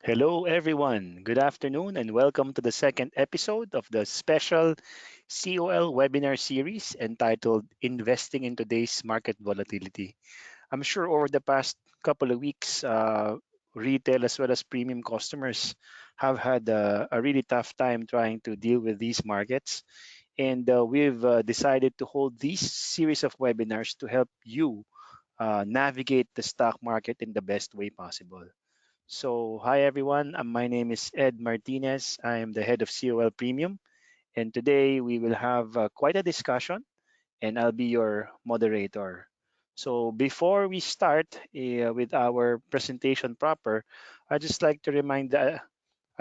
Hello, everyone. Good afternoon, and welcome to the second episode of the special COL webinar series entitled Investing in Today's Market Volatility. I'm sure over the past couple of weeks, retail as well as premium customers have had a really tough time trying to deal with these markets. And we've decided to hold these series of webinars to help you navigate the stock market in the best way possible. So, hi everyone. My name is Ed Martinez. I am the head of COL Premium, and today we will have quite a discussion, and I'll be your moderator. So, before we start with our presentation proper, I'd just like to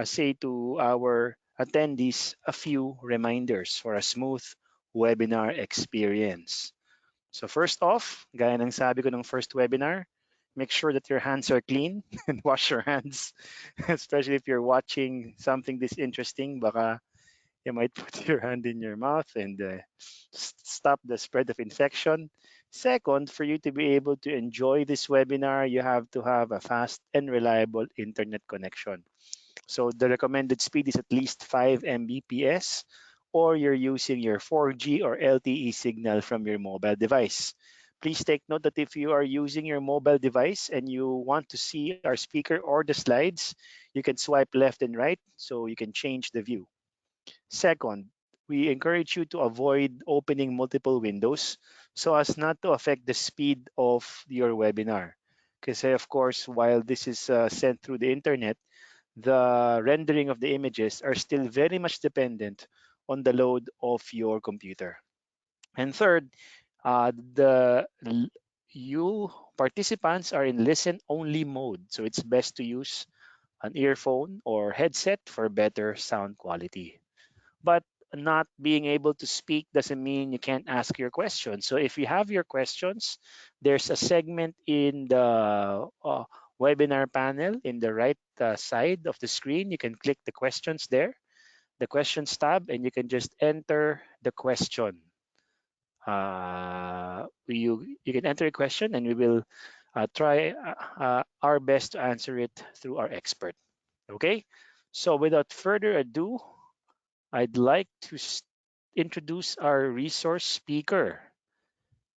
say to our attendees a few reminders for a smooth webinar experience. So first off, gaya ng sabi ko ng first webinar, make sure that your hands are clean and wash your hands, especially if you're watching something this interesting. Baka you might put your hand in your mouth and stop the spread of infection. Second, for you to be able to enjoy this webinar, you have to have a fast and reliable internet connection. So the recommended speed is at least 5 Mbps, or you're using your 4G or LTE signal from your mobile device. Please take note that if you are using your mobile device and you want to see our speaker or the slides, you can swipe left and right so you can change the view. Second, we encourage you to avoid opening multiple windows so as not to affect the speed of your webinar. Because, of course, while this is sent through the internet, the rendering of the images are still very much dependent on the load of your computer. And third, the you participants are in listen only mode, so it's best to use an earphone or headset for better sound quality. But not being able to speak doesn't mean you can't ask your questions. So if you have your questions, there's a segment in the webinar panel in the right side of the screen. You can click the questions there, the questions tab, and you can just enter the question. You can enter a question, and we will try our best to answer it through our expert. Okay. So without further ado, I'd like to introduce our resource speaker.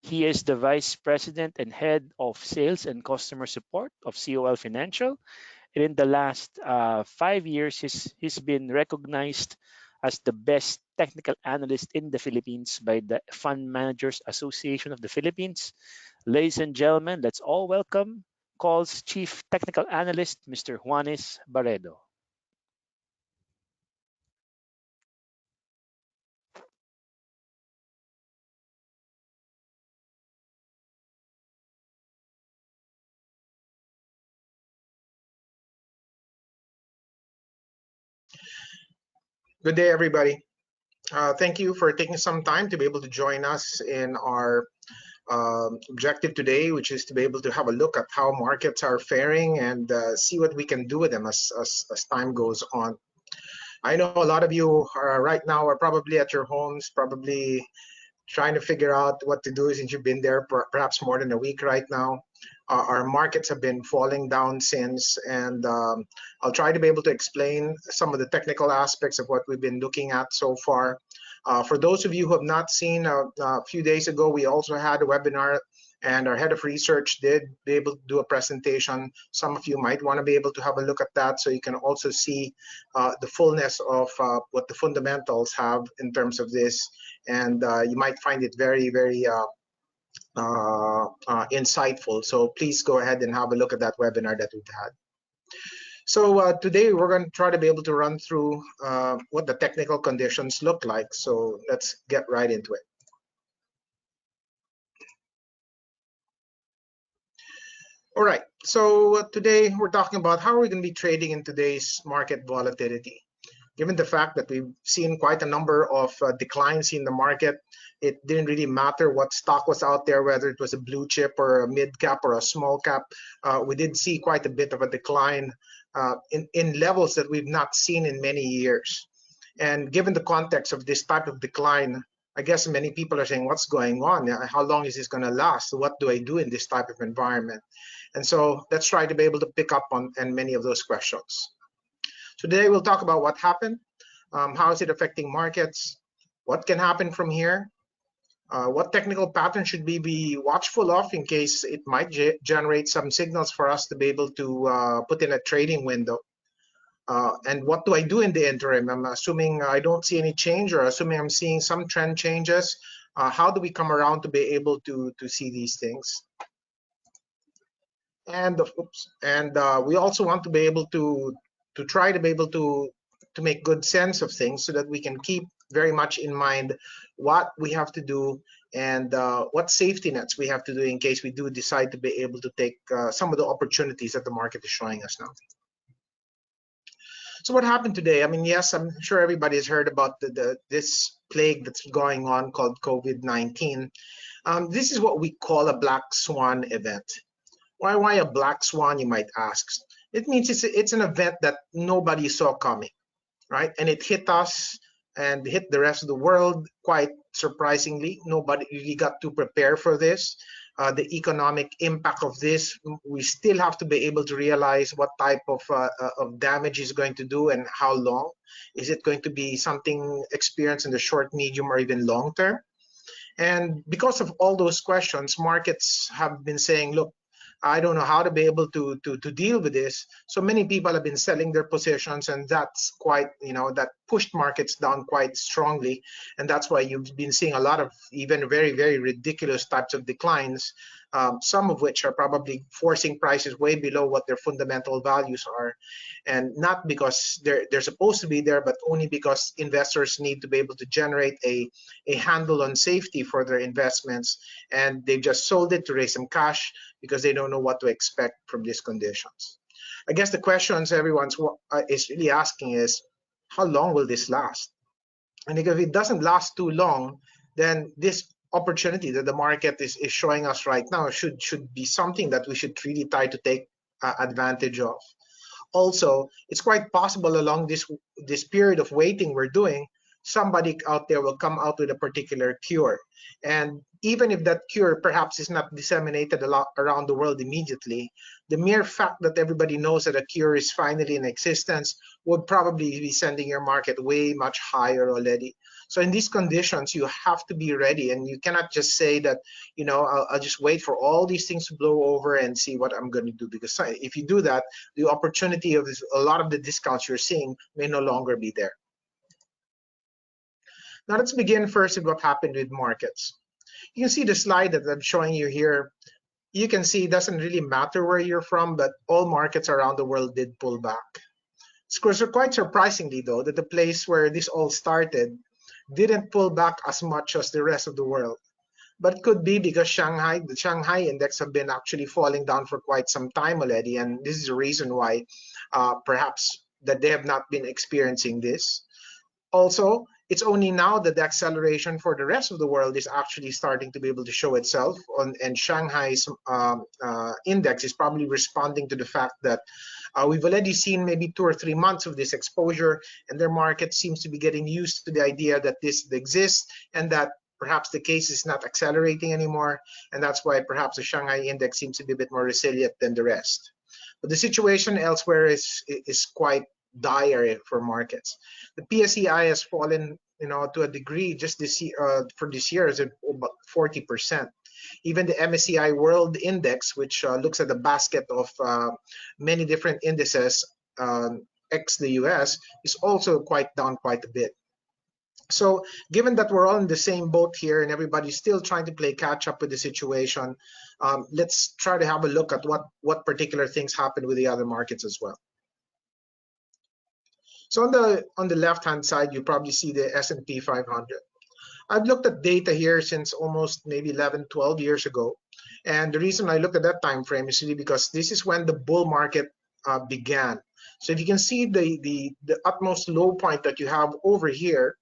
He is the Vice President and Head of Sales and Customer Support of COL Financial. And in the last 5 years, he's been recognized as the best technical analyst in the Philippines by the Fund Managers Association of the Philippines. Ladies and gentlemen, let's all welcome Call's Chief Technical Analyst, Mr. Juanis Barredo. Good day, everybody. Thank you for taking some time to be able to join us in our objective today, which is to be able to have a look at how markets are faring and see what we can do with them as time goes on. I know a lot of you right now are probably at your homes, probably trying to figure out what to do since you've been there perhaps more than a week right now. Our markets have been falling down since, and I'll try to be able to explain some of the technical aspects of what we've been looking at so far. For those of you who have not seen, a few days ago, we also had a webinar, and our head of research did be able to do a presentation. Some of you might want to be able to have a look at that so you can also see the fullness of what the fundamentals have in terms of this. And you might find it very, very insightful. So please go ahead and have a look at that webinar that we've had. So today we're going to try to be able to run through what the technical conditions look like. So let's get right into it. All right, so today we're talking about how we're going to be trading in today's market volatility. Given the fact that we've seen quite a number of declines in the market, it didn't really matter what stock was out there, whether it was a blue chip or a mid cap or a small cap. We did see quite a bit of a decline in levels that we've not seen in many years. And given the context of this type of decline, I guess many people are saying, what's going on? How long is this going to last? What do I do in this type of environment? And so let's try to be able to pick up on many of those questions. So today we'll talk about what happened, how is it affecting markets, what can happen from here, what technical pattern should we be watchful of in case it might generate some signals for us to be able to put in a trading window. And what do I do in the interim? I'm assuming I don't see any change, or assuming I'm seeing some trend changes. How do we come around to be able to see these things? And we also want to be able to try to be able to make good sense of things so that we can keep very much in mind what we have to do and what safety nets we have to do in case we do decide to be able to take some of the opportunities that the market is showing us now. So what happened today? I mean, yes, I'm sure everybody has heard about this plague that's going on called COVID-19. This is what we call a black swan event. Why a black swan, you might ask? It means it's an event that nobody saw coming, right? And it hit us and hit the rest of the world quite surprisingly. Nobody really got to prepare for this. The economic impact of this, we still have to be able to realize what type of damage is going to do and how long. Is it going to be something experienced in the short, medium, or even long term? And because of all those questions, markets have been saying, look, I don't know how to be able to deal with this. So many people have been selling their positions, and that's quite, that pushed markets down quite strongly. And that's why you've been seeing a lot of even very, very ridiculous types of declines, some of which are probably forcing prices way below what their fundamental values are. And not because they're supposed to be there, but only because investors need to be able to generate a handle on safety for their investments. And they've just sold it to raise some cash because they don't know what to expect from these conditions. I guess the questions everyone's is really asking is, how long will this last? And if it doesn't last too long, then this opportunity that the market is showing us right now should be something that we should really try to take advantage of. Also, it's quite possible along this period of waiting we're doing, somebody out there will come out with a particular cure. And even if that cure perhaps is not disseminated a lot around the world immediately, the mere fact that everybody knows that a cure is finally in existence would probably be sending your market way much higher already. So in these conditions, you have to be ready, and you cannot just say that, I'll just wait for all these things to blow over and see what I'm going to do. Because if you do that, the opportunity of a lot of the discounts you're seeing may no longer be there. Now let's begin first with what happened with markets. You can see the slide that I'm showing you here. You can see it doesn't really matter where you're from, but all markets around the world did pull back. It's quite surprisingly, though, that the place where this all started didn't pull back as much as the rest of the world. But it could be because the Shanghai index have been actually falling down for quite some time already, and this is the reason why perhaps that they have not been experiencing this. Also, it's only now that the acceleration for the rest of the world is actually starting to be able to show itself and Shanghai's index is probably responding to the fact that we've already seen maybe 2 or 3 months of this exposure, and their market seems to be getting used to the idea that this exists and that perhaps the case is not accelerating anymore, and that's why perhaps the Shanghai index seems to be a bit more resilient than the rest. But the situation elsewhere is quite dire for markets. The PSEI has fallen, to a degree just this year. For this year, is about 40%. Even the MSCI World Index, which looks at the basket of many different indices, ex the US, is also quite down quite a bit. So given that we're all in the same boat here and everybody's still trying to play catch up with the situation, let's try to have a look at what particular things happen with the other markets as well. So on the left-hand side, you probably see the S&P 500. I've looked at data here since almost maybe 11, 12 years ago. And the reason I looked at that time frame is really because this is when the bull market began. So if you can see the utmost low point that you have over here,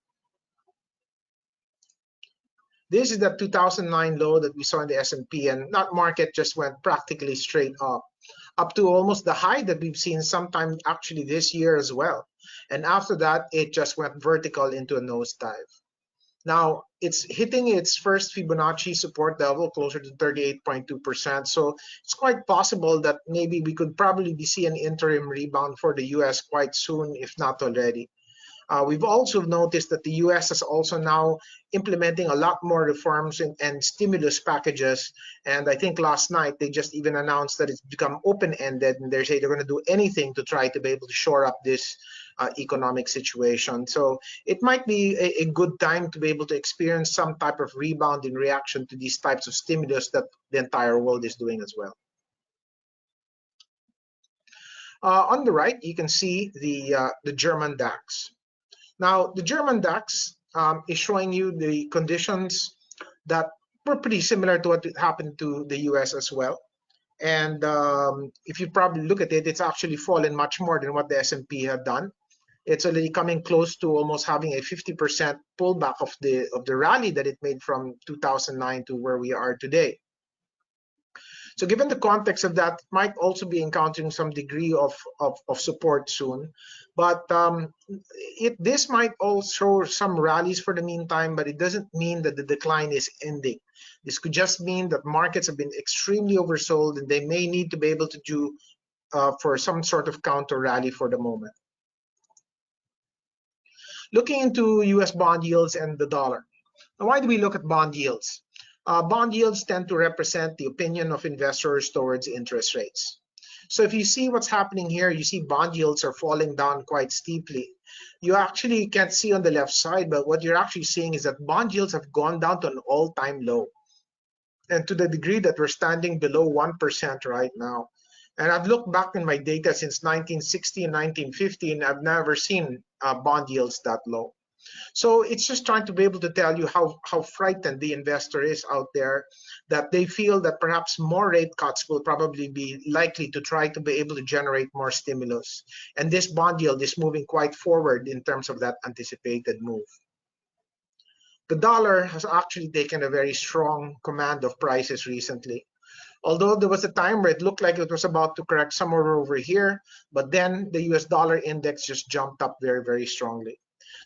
this is the 2009 low that we saw in the S&P, and that market just went practically straight up to almost the high that we've seen sometime actually this year as well. And after that, it just went vertical into a nosedive. Now, it's hitting its first Fibonacci support level closer to 38.2%. So it's quite possible that maybe we could probably be seeing an interim rebound for the US quite soon, if not already. We've also noticed that the US is also now implementing a lot more reforms and stimulus packages. And I think last night they just even announced that it's become open-ended, and they say they're going to do anything to try to be able to shore up this economic situation. So it might be a good time to be able to experience some type of rebound in reaction to these types of stimulus that the entire world is doing as well. On the right, you can see the German DAX. Now, the German DAX is showing you the conditions that were pretty similar to what happened to the US as well. And if you probably look at it, it's actually fallen much more than what the S&P had done. It's already coming close to almost having a 50% pullback of the rally that it made from 2009 to where we are today. So given the context of that, might also be encountering some degree of support soon. But this might also some rallies for the meantime, but it doesn't mean that the decline is ending. This could just mean that markets have been extremely oversold and they may need to be able to do for some sort of counter rally for the moment. Looking into US bond yields and the dollar. Now, why do we look at bond yields? Bond yields tend to represent the opinion of investors towards interest rates. So if you see what's happening here, you see bond yields are falling down quite steeply. You actually can't see on the left side, but what you're actually seeing is that bond yields have gone down to an all-time low. And to the degree that we're standing below 1% right now. And I've looked back in my data since 1960 and 1950, and I've never seen bond yields that low. So it's just trying to be able to tell you how frightened the investor is out there, that they feel that perhaps more rate cuts will probably be likely to try to be able to generate more stimulus. And this bond yield is moving quite forward in terms of that anticipated move. The dollar has actually taken a very strong command of prices recently. Although there was a time where it looked like it was about to correct somewhere over here, but then the US dollar index just jumped up very, very strongly.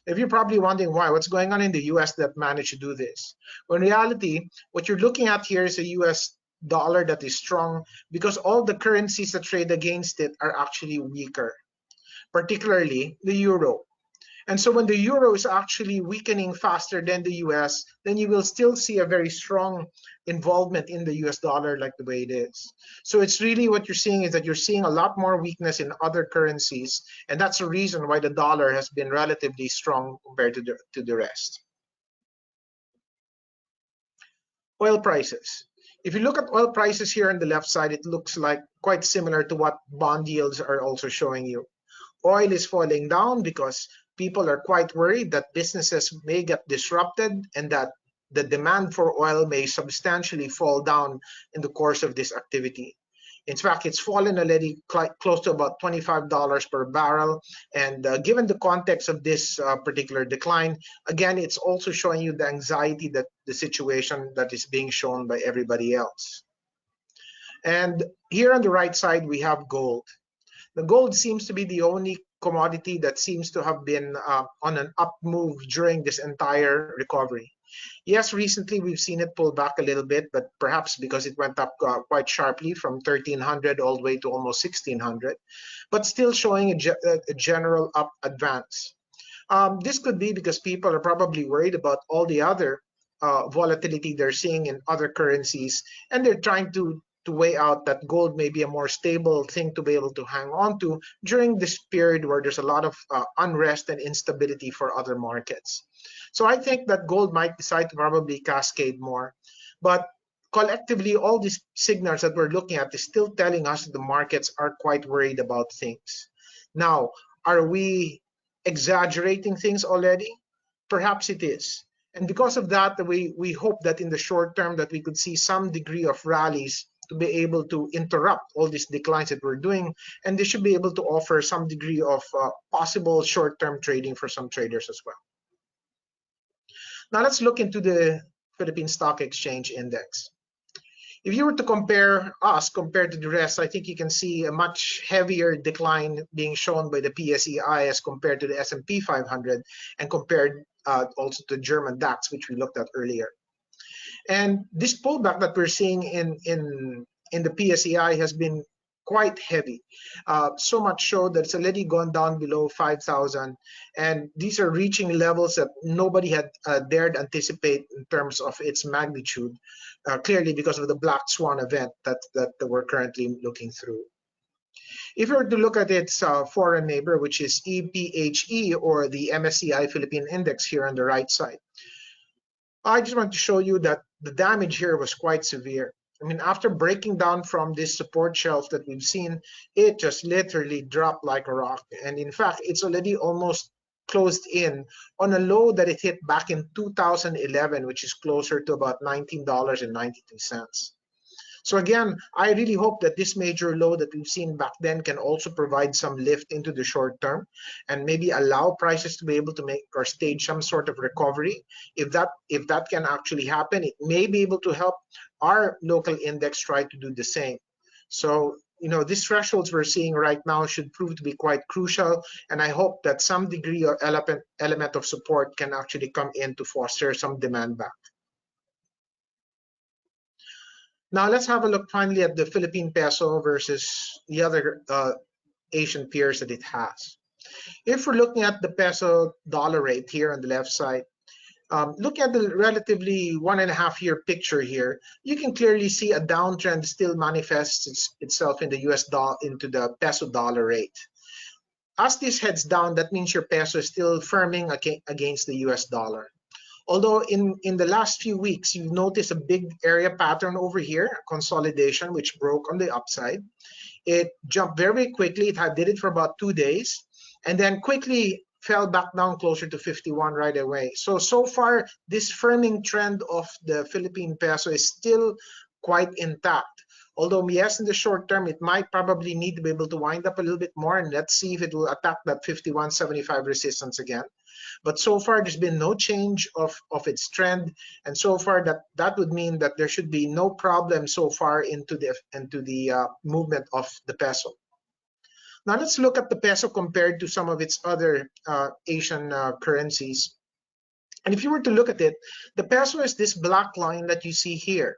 If you're probably wondering what's going on in the US that managed to do this? Well, in reality, what you're looking at here is a US dollar that is strong because all the currencies that trade against it are actually weaker, particularly the euro. And so when the euro is actually weakening faster than the US, then you will still see a very strong involvement in the US dollar like the way it is. So it's really what you're seeing is that you're seeing a lot more weakness in other currencies. And that's the reason why the dollar has been relatively strong compared to the rest. Oil prices. If you look at oil prices here on the left side, it looks like quite similar to what bond yields are also showing you. Oil is falling down because people are quite worried that businesses may get disrupted and that the demand for oil may substantially fall down in the course of this activity. In fact, it's fallen already quite close to about $25 per barrel. And given the context of this particular decline, again, it's also showing you the anxiety that the situation that is being shown by everybody else. And here on the right side, we have gold. The gold seems to be the only commodity that seems to have been on an up move during this entire recovery. Yes, recently we've seen it pull back a little bit, but perhaps because it went up quite sharply from 1,300 all the way to almost 1,600, but still showing a general up advance. This could be because people are probably worried about all the other volatility they're seeing in other currencies, and they're trying to weigh out that gold may be a more stable thing to be able to hang on to during this period where there's a lot of unrest and instability for other markets. So I think that gold might decide to probably cascade more. But collectively, all these signals that we're looking at is still telling us that the markets are quite worried about things. Now, are we exaggerating things already? Perhaps it is. And because of that, we hope that in the short term that we could see some degree of rallies to be able to interrupt all these declines that we're doing, and they should be able to offer some degree of possible short-term trading for some traders as well. Now let's look into the Philippine Stock Exchange Index. If you were to compare us compared to the rest, I think you can see a much heavier decline being shown by the PSEI as compared to the S&P 500 and compared also the German DAX, which we looked at earlier. And this pullback that we're seeing in the PSEI has been quite heavy, so much so that it's already gone down below 5,000, and these are reaching levels that nobody had dared anticipate in terms of its magnitude, clearly because of the black swan event that we're currently looking through. If you were to look at its foreign neighbor, which is EPHE, or the MSCI Philippine Index here on the right side, I just want to show you that the damage here was quite severe. I mean, after breaking down from this support shelf that we've seen, it just literally dropped like a rock. And in fact, it's already almost closed in on a low that it hit back in 2011, which is closer to about $19.92. So again, I really hope that this major low that we've seen back then can also provide some lift into the short term and maybe allow prices to be able to make or stage some sort of recovery. If that can actually happen, it may be able to help our local index try to do the same. So, these thresholds we're seeing right now should prove to be quite crucial, and I hope that some degree or element of support can actually come in to foster some demand back. Now let's have a look finally at the Philippine Peso versus the other Asian peers that it has. If we're looking at the peso dollar rate here on the left side, look at the relatively 1.5-year picture here. You can clearly see a downtrend still manifests itself in the US dollar, into the peso dollar rate. As this heads down, that means your peso is still firming against the US dollar. Although in the last few weeks, you've noticed a big area pattern over here, consolidation, which broke on the upside. It jumped very quickly. It did it for about 2 days, and then quickly fell back down closer to 51 right away. So far, this firming trend of the Philippine peso is still quite intact. Although, yes, in the short term, it might probably need to be able to wind up a little bit more, and let's see if it will attack that 51.75 resistance again. But so far, there's been no change of its trend, and so far that would mean that there should be no problem so far into the movement of the peso. Now let's look at the peso compared to some of its other Asian currencies. And if you were to look at it, the peso is this black line that you see here.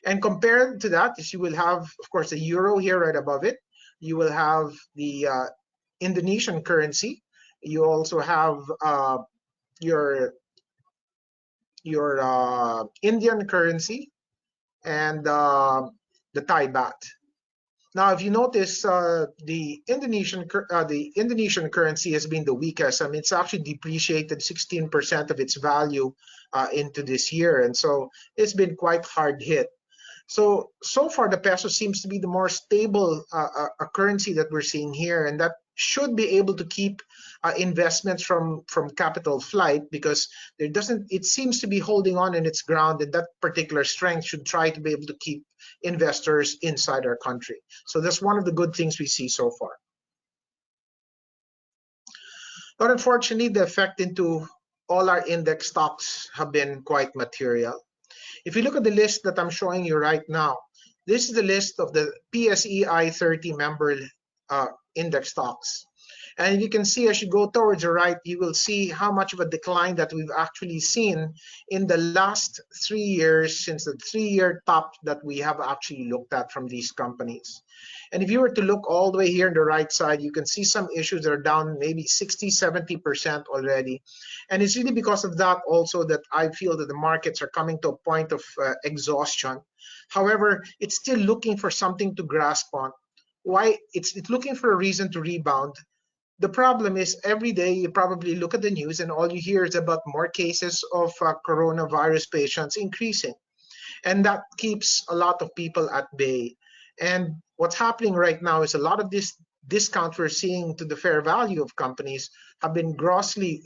And compared to that, you will have, of course, the euro here right above it. You will have the Indonesian currency. You also have your Indian currency and the Thai baht. Now, if you notice, the Indonesian currency has been the weakest. I mean, it's actually depreciated 16% of its value into this year, and so it's been quite hard hit. So far, the peso seems to be the more stable currency that we're seeing here, and that should be able to keep investments from capital flight, because it seems to be holding on in its ground, and that particular strength should try to be able to keep investors inside our country. So that's one of the good things we see so far. But unfortunately, the effect into all our index stocks have been quite material. If you look at the list that I'm showing you right now, this is the list of the PSEI 30 member index stocks. And you can see as you go towards the right, you will see how much of a decline that we've actually seen in the last 3 years since the 3-year top that we have actually looked at from these companies. And if you were to look all the way here on the right side, you can see some issues that are down maybe 60–70% already. And it's really because of that also that I feel that the markets are coming to a point of exhaustion. However, it's still looking for something to grasp on. Why? It's looking for a reason to rebound. The problem is every day you probably look at the news and all you hear is about more cases of coronavirus patients increasing. And that keeps a lot of people at bay. And what's happening right now is a lot of this discount we're seeing to the fair value of companies have been grossly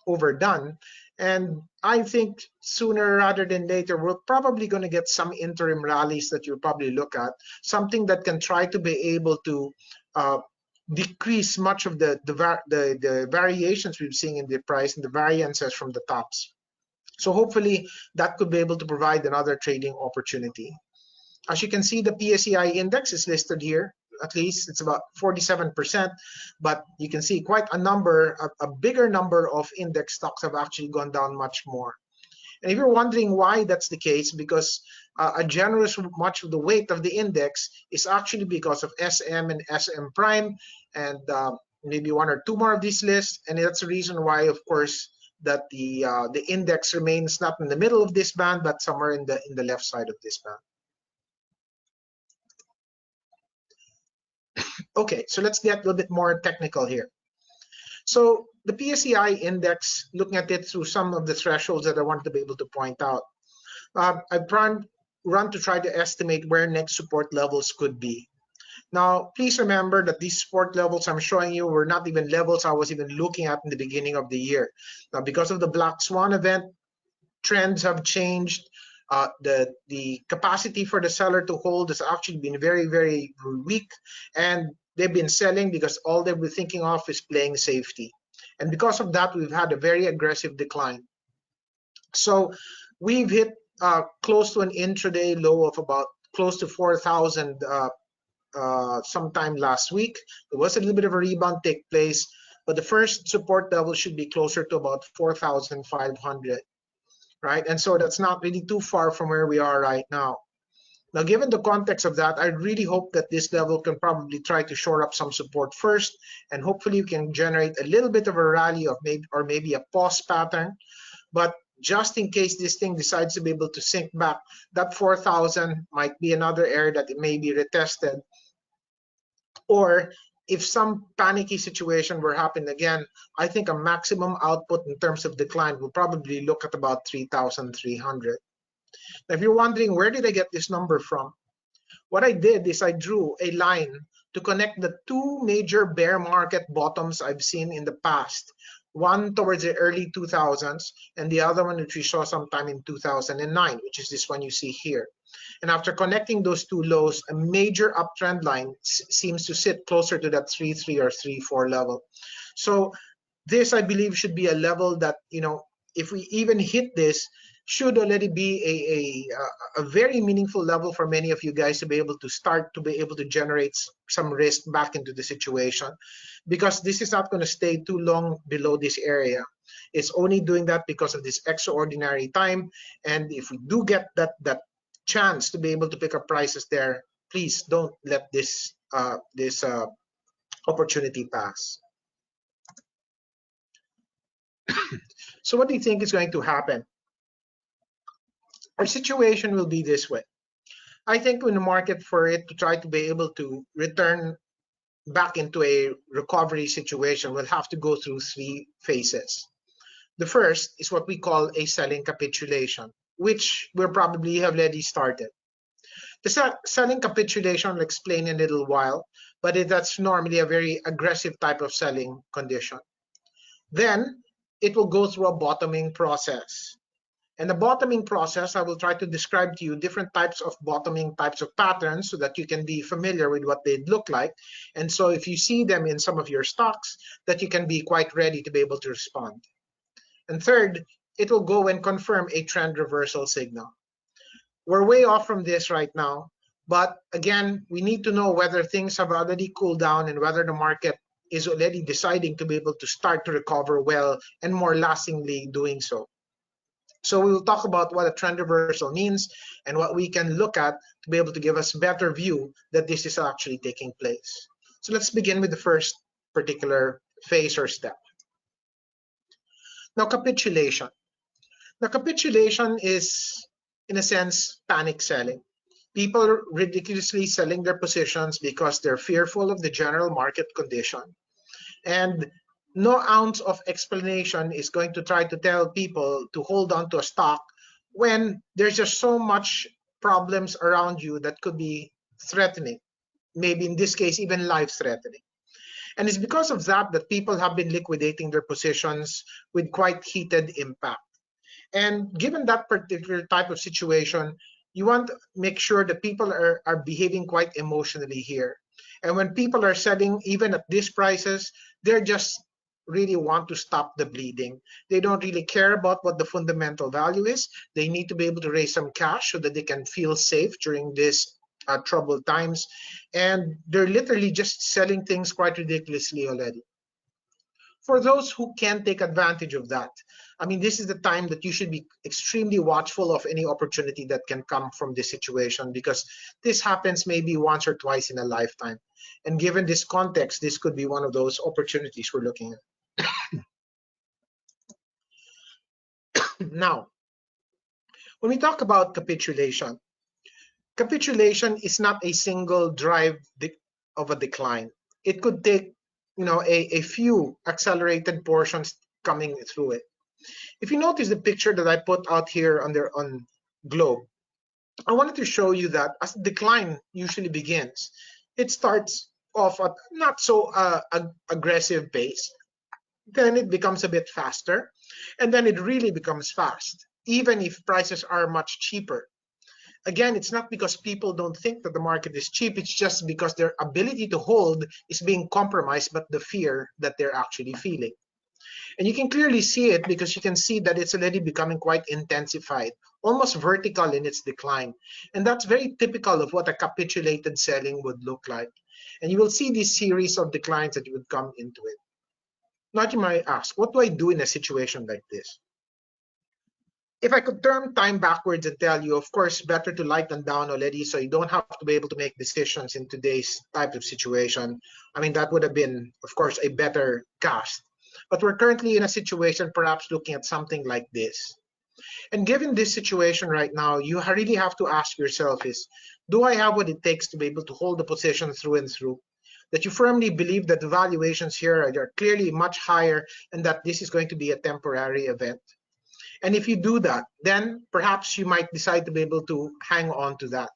overdone. And I think sooner rather than later, we're probably going to get some interim rallies that you'll probably look at, something that can try to be able to decrease much of the variations we've seen in the price and the variances from the tops. So hopefully that could be able to provide another trading opportunity. As you can see, the PSEI Index is listed here. at least it's about 47%, but you can see quite a bigger number of index stocks have actually gone down much more. And if you're wondering why that's the case, because a generous much of the weight of the index is actually because of SM and SM prime, and maybe one or two more of these lists. And that's the reason why, of course, that the index remains not in the middle of this band, but somewhere in the left side of this band. Okay, so let's get a little bit more technical here. So the PSEI Index, looking at it through some of the thresholds that I wanted to be able to point out, I've run to try to estimate where next support levels could be. Now, please remember that these support levels I'm showing you were not even levels I was even looking at in the beginning of the year. Now, because of the Black Swan event, trends have changed. The capacity for the seller to hold has actually been very, very weak, and they've been selling because all they've been thinking of is playing safety. And because of that, we've had a very aggressive decline. So we've hit close to an intraday low of about close to 4,000 sometime last week. There was a little bit of a rebound take place, but the first support level should be closer to about 4,500, right? And so that's not really too far from where we are right now. Now, given the context of that, I really hope that this level can probably try to shore up some support first, and hopefully we can generate a little bit of a rally of maybe a pause pattern. But just in case this thing decides to be able to sink back, that 4,000 might be another area that it may be retested. Or if some panicky situation were happen again, I think a maximum output in terms of decline will probably look at about 3,300. Now, if you're wondering where did I get this number from, what I did is I drew a line to connect the two major bear market bottoms I've seen in the past. One towards the early 2000s, and the other one which we saw sometime in 2009, which is this one you see here. And after connecting those two lows, a major uptrend line seems to sit closer to that 3.3 or 3.4 level. So this, I believe, should be a level that, if we even hit this, should already be a very meaningful level for many of you guys to be able to start to be able to generate some risk back into the situation, because this is not going to stay too long below this area. It's only doing that because of this extraordinary time. And if we do get that chance to be able to pick up prices there, please don't let this opportunity pass. So what do you think is going to happen? Our situation will be this way. I think in the market, for it to try to be able to return back into a recovery situation, we'll have to go through three phases. The first is what we call a selling capitulation, which we'll probably have already started. The selling capitulation I'll explain in a little while, but that's normally a very aggressive type of selling condition. Then it will go through a bottoming process. And the bottoming process, I will try to describe to you different types of bottoming types of patterns so that you can be familiar with what they look like. And so if you see them in some of your stocks, that you can be quite ready to be able to respond. And third, it will go and confirm a trend reversal signal. We're way off from this right now, but again, we need to know whether things have already cooled down and whether the market is already deciding to be able to start to recover well and more lastingly doing so. So we will talk about what a trend reversal means and what we can look at to be able to give us a better view that this is actually taking place. So let's begin with the first particular phase or step. Now, capitulation. Now, capitulation is, in a sense, panic selling. People are ridiculously selling their positions because they're fearful of the general market condition. And no ounce of explanation is going to try to tell people to hold on to a stock when there's just so much problems around you that could be threatening, maybe in this case, even life-threatening. And it's because of that that people have been liquidating their positions with quite heated impact. And given that particular type of situation, you want to make sure that people are behaving quite emotionally here. And when people are selling, even at these prices, they're just really want to stop the bleeding. They don't really care about what the fundamental value is. They need to be able to raise some cash so that they can feel safe during this troubled times, and they're literally just selling things quite ridiculously already. For those who can take advantage of that, I mean, this is the time that you should be extremely watchful of any opportunity that can come from this situation, because this happens maybe once or twice in a lifetime. And given this context, this could be one of those opportunities we're looking at. Now, when we talk about capitulation, capitulation is not a single drive of a decline. It could take, a few accelerated portions coming through it. If you notice the picture that I put out here on globe, I wanted to show you that as the decline usually begins, it starts off at not so aggressive pace. Then it becomes a bit faster, and then it really becomes fast, even if prices are much cheaper. Again, it's not because people don't think that the market is cheap, it's just because their ability to hold is being compromised by the fear that they're actually feeling. And you can clearly see it because you can see that it's already becoming quite intensified, almost vertical in its decline. And that's very typical of what a capitulated selling would look like. And you will see this series of declines that would come into it. Now you might ask, what do I do in a situation like this? If I could turn time backwards and tell you, of course, better to lighten down already so you don't have to be able to make decisions in today's type of situation. I mean, that would have been, of course, a better cast. But we're currently in a situation perhaps looking at something like this. And given this situation right now, you really have to ask yourself is, do I have what it takes to be able to hold the position through and through? That you firmly believe that the valuations here are clearly much higher and that this is going to be a temporary event. And if you do that, then perhaps you might decide to be able to hang on to that.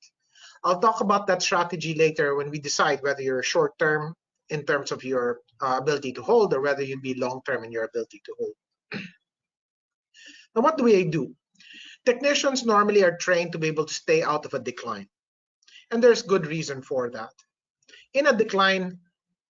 I'll talk about that strategy later when we decide whether you're short term in terms of your ability to hold or whether you'd be long term in your ability to hold. Now, what do we do? Technicians normally are trained to be able to stay out of a decline. And there's good reason for that. In a decline,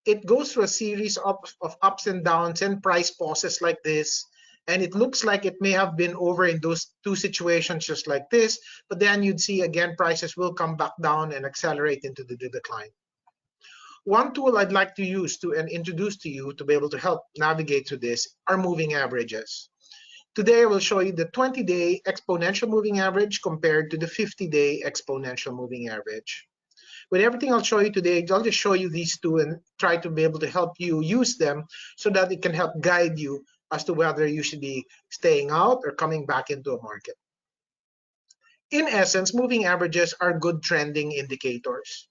it goes through a series of ups and downs and price pauses like this. And it looks like it may have been over in those two situations just like this, but then you'd see again prices will come back down and accelerate into the decline. One tool I'd like to use to and introduce to you to be able to help navigate through this are moving averages. Today I will show you the 20-day exponential moving average compared to the 50-day exponential moving average. With everything I'll show you today, I'll just show you these two and try to be able to help you use them so that it can help guide you as to whether you should be staying out or coming back into a market. In essence, moving averages are good trending indicators.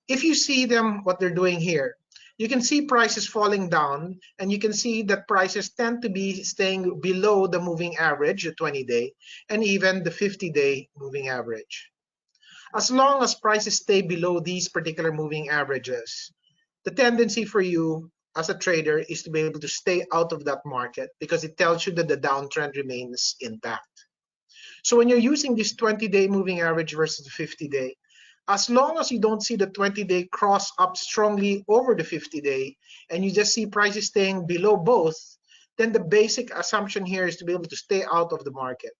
If you see them, what they're doing here, you can see prices falling down, and you can see that prices tend to be staying below the moving average, the 20-day, and even the 50-day moving average. As long as prices stay below these particular moving averages, the tendency for you as a trader is to be able to stay out of that market because it tells you that the downtrend remains intact. So when you're using this 20-day moving average versus the 50-day, as long as you don't see the 20-day cross up strongly over the 50-day and you just see prices staying below both, then the basic assumption here is to be able to stay out of the market.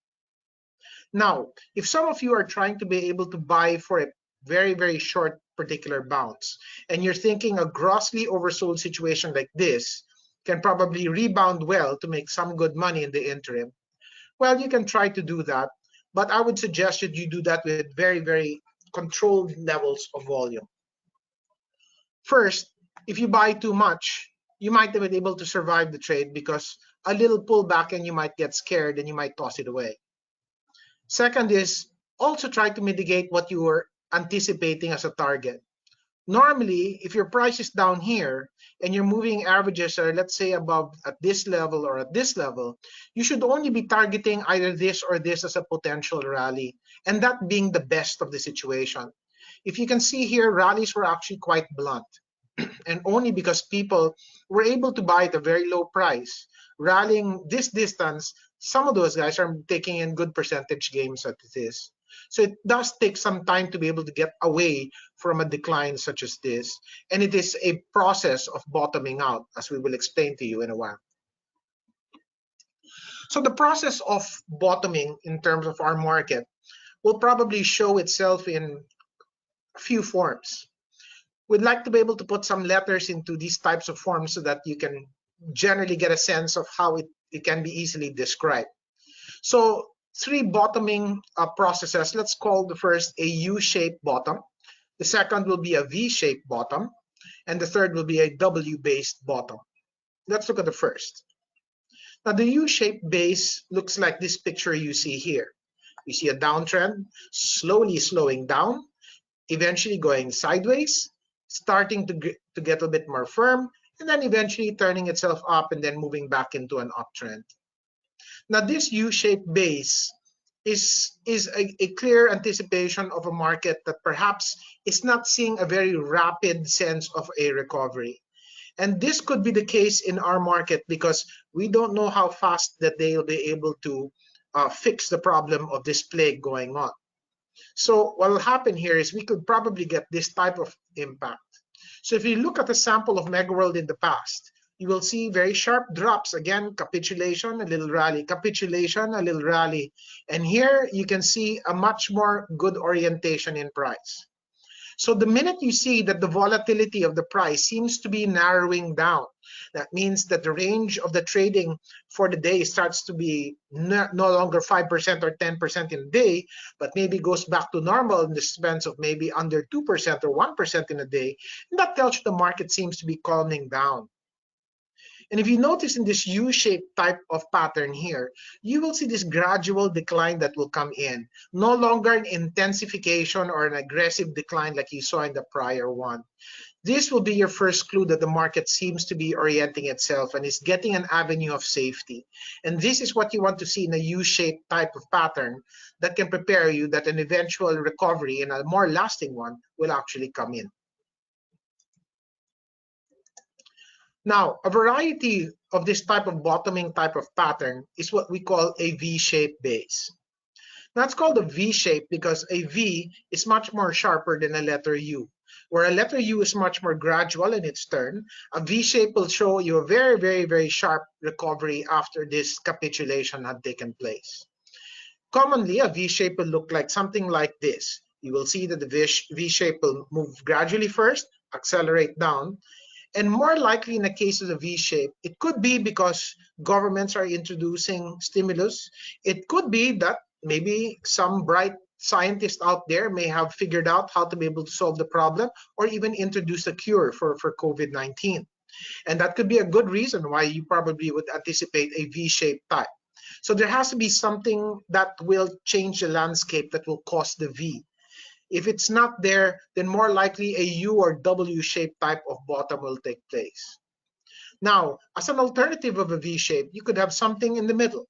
Now, if some of you are trying to be able to buy for a very, very short particular bounce, and you're thinking a grossly oversold situation like this can probably rebound well to make some good money in the interim, well, you can try to do that, but I would suggest that you do that with very, very controlled levels of volume. First, if you buy too much, you might have been able to survive the trade because a little pullback and you might get scared and you might toss it away. Second is also try to mitigate what you were anticipating as a target. Normally, if your price is down here and your moving averages are, let's say, above at this level or at this level, you should only be targeting either this or this as a potential rally, and that being the best of the situation. If you can see here, rallies were actually quite blunt, and only because people were able to buy at a very low price. Rallying this distance, some of those guys are taking in good percentage gains at this. So it does take some time to be able to get away from a decline such as this. And it is a process of bottoming out, as we will explain to you in a while. So the process of bottoming in terms of our market will probably show itself in a few forms. We'd like to be able to put some letters into these types of forms so that you can generally get a sense of how it can be easily described. So three bottoming processes. Let's call the first a U-shaped bottom. The second will be a V-shaped bottom. And the third will be a W-based bottom. Let's look at the first. Now the U-shaped base looks like this picture you see here. You see a downtrend, slowly slowing down, eventually going sideways, starting to get a bit more firm, and then eventually turning itself up and then moving back into an uptrend. Now this U-shaped base is a clear anticipation of a market that perhaps is not seeing a very rapid sense of a recovery. And this could be the case in our market because we don't know how fast that they'll be able to fix the problem of this plague going on. So what will happen here is we could probably get this type of impact. So if you look at a sample of Magna Road in the past, you will see very sharp drops. Again, capitulation, a little rally, capitulation, a little rally. And here you can see a much more good orientation in price. So the minute you see that the volatility of the price seems to be narrowing down, that means that the range of the trading for the day starts to be no longer 5% or 10% in a day, but maybe goes back to normal in the sense of maybe under 2% or 1% in a day. And that tells you the market seems to be calming down. And if you notice in this U-shaped type of pattern here, you will see this gradual decline that will come in. No longer an intensification or an aggressive decline like you saw in the prior one. This will be your first clue that the market seems to be orienting itself and is getting an avenue of safety. And this is what you want to see in a U-shaped type of pattern that can prepare you that an eventual recovery and a more lasting one will actually come in. Now, a variety of this type of bottoming type of pattern is what we call a V-shaped base. Now, it's called a V-shape because a V is much more sharper than a letter U. Where a letter U is much more gradual in its turn, a V-shape will show you a very, very, very sharp recovery after this capitulation had taken place. Commonly, a V-shape will look like something like this. You will see that the V-shape will move gradually first, accelerate down, and more likely in the case of the V-shape, it could be because governments are introducing stimulus. It could be that maybe some bright scientist out there may have figured out how to be able to solve the problem or even introduce a cure for COVID-19. And that could be a good reason why you probably would anticipate a V-shaped type. So there has to be something that will change the landscape that will cause the V. If it's not there, then more likely a U or W-shaped type of bottom will take place. Now, as an alternative of a V-shape, you could have something in the middle.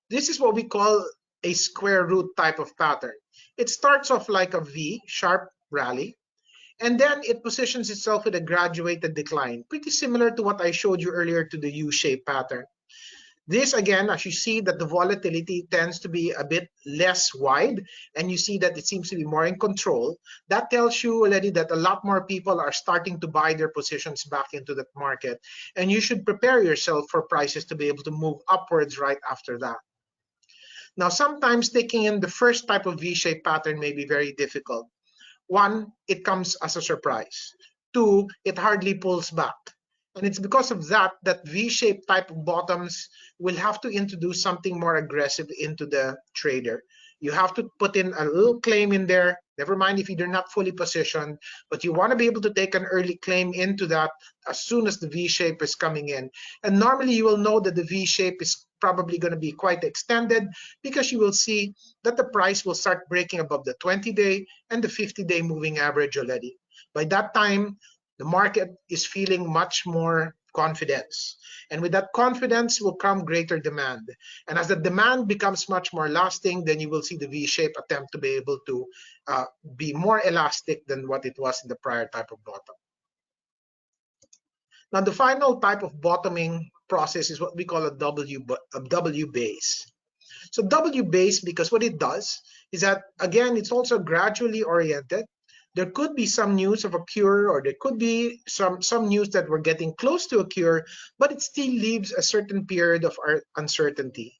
This is what we call a square root type of pattern. It starts off like a V, sharp rally, and then it positions itself with a graduated decline, pretty similar to what I showed you earlier to the U-shaped pattern. This, again, as you see that the volatility tends to be a bit less wide, and you see that it seems to be more in control, that tells you already that a lot more people are starting to buy their positions back into the market, and you should prepare yourself for prices to be able to move upwards right after that. Now, sometimes taking in the first type of V-shaped pattern may be very difficult. One, it comes as a surprise. Two, it hardly pulls back. And it's because of that that V-shaped type of bottoms will have to introduce something more aggressive into the trader. You have to put in a little claim in there. Never mind if you're not fully positioned, but you want to be able to take an early claim into that as soon as the V-shape is coming in. And normally you will know that the V-shape is probably going to be quite extended because you will see that the price will start breaking above the 20-day and the 50-day moving average already. By that time, the market is feeling much more confidence. And with that confidence will come greater demand. And as the demand becomes much more lasting, then you will see the V-shape attempt to be able to be more elastic than what it was in the prior type of bottom. Now, the final type of bottoming process is what we call a W base. So W base, because what it does is that, again, it's also gradually oriented. There could be some news of a cure, or there could be some news that we're getting close to a cure, but it still leaves a certain period of uncertainty.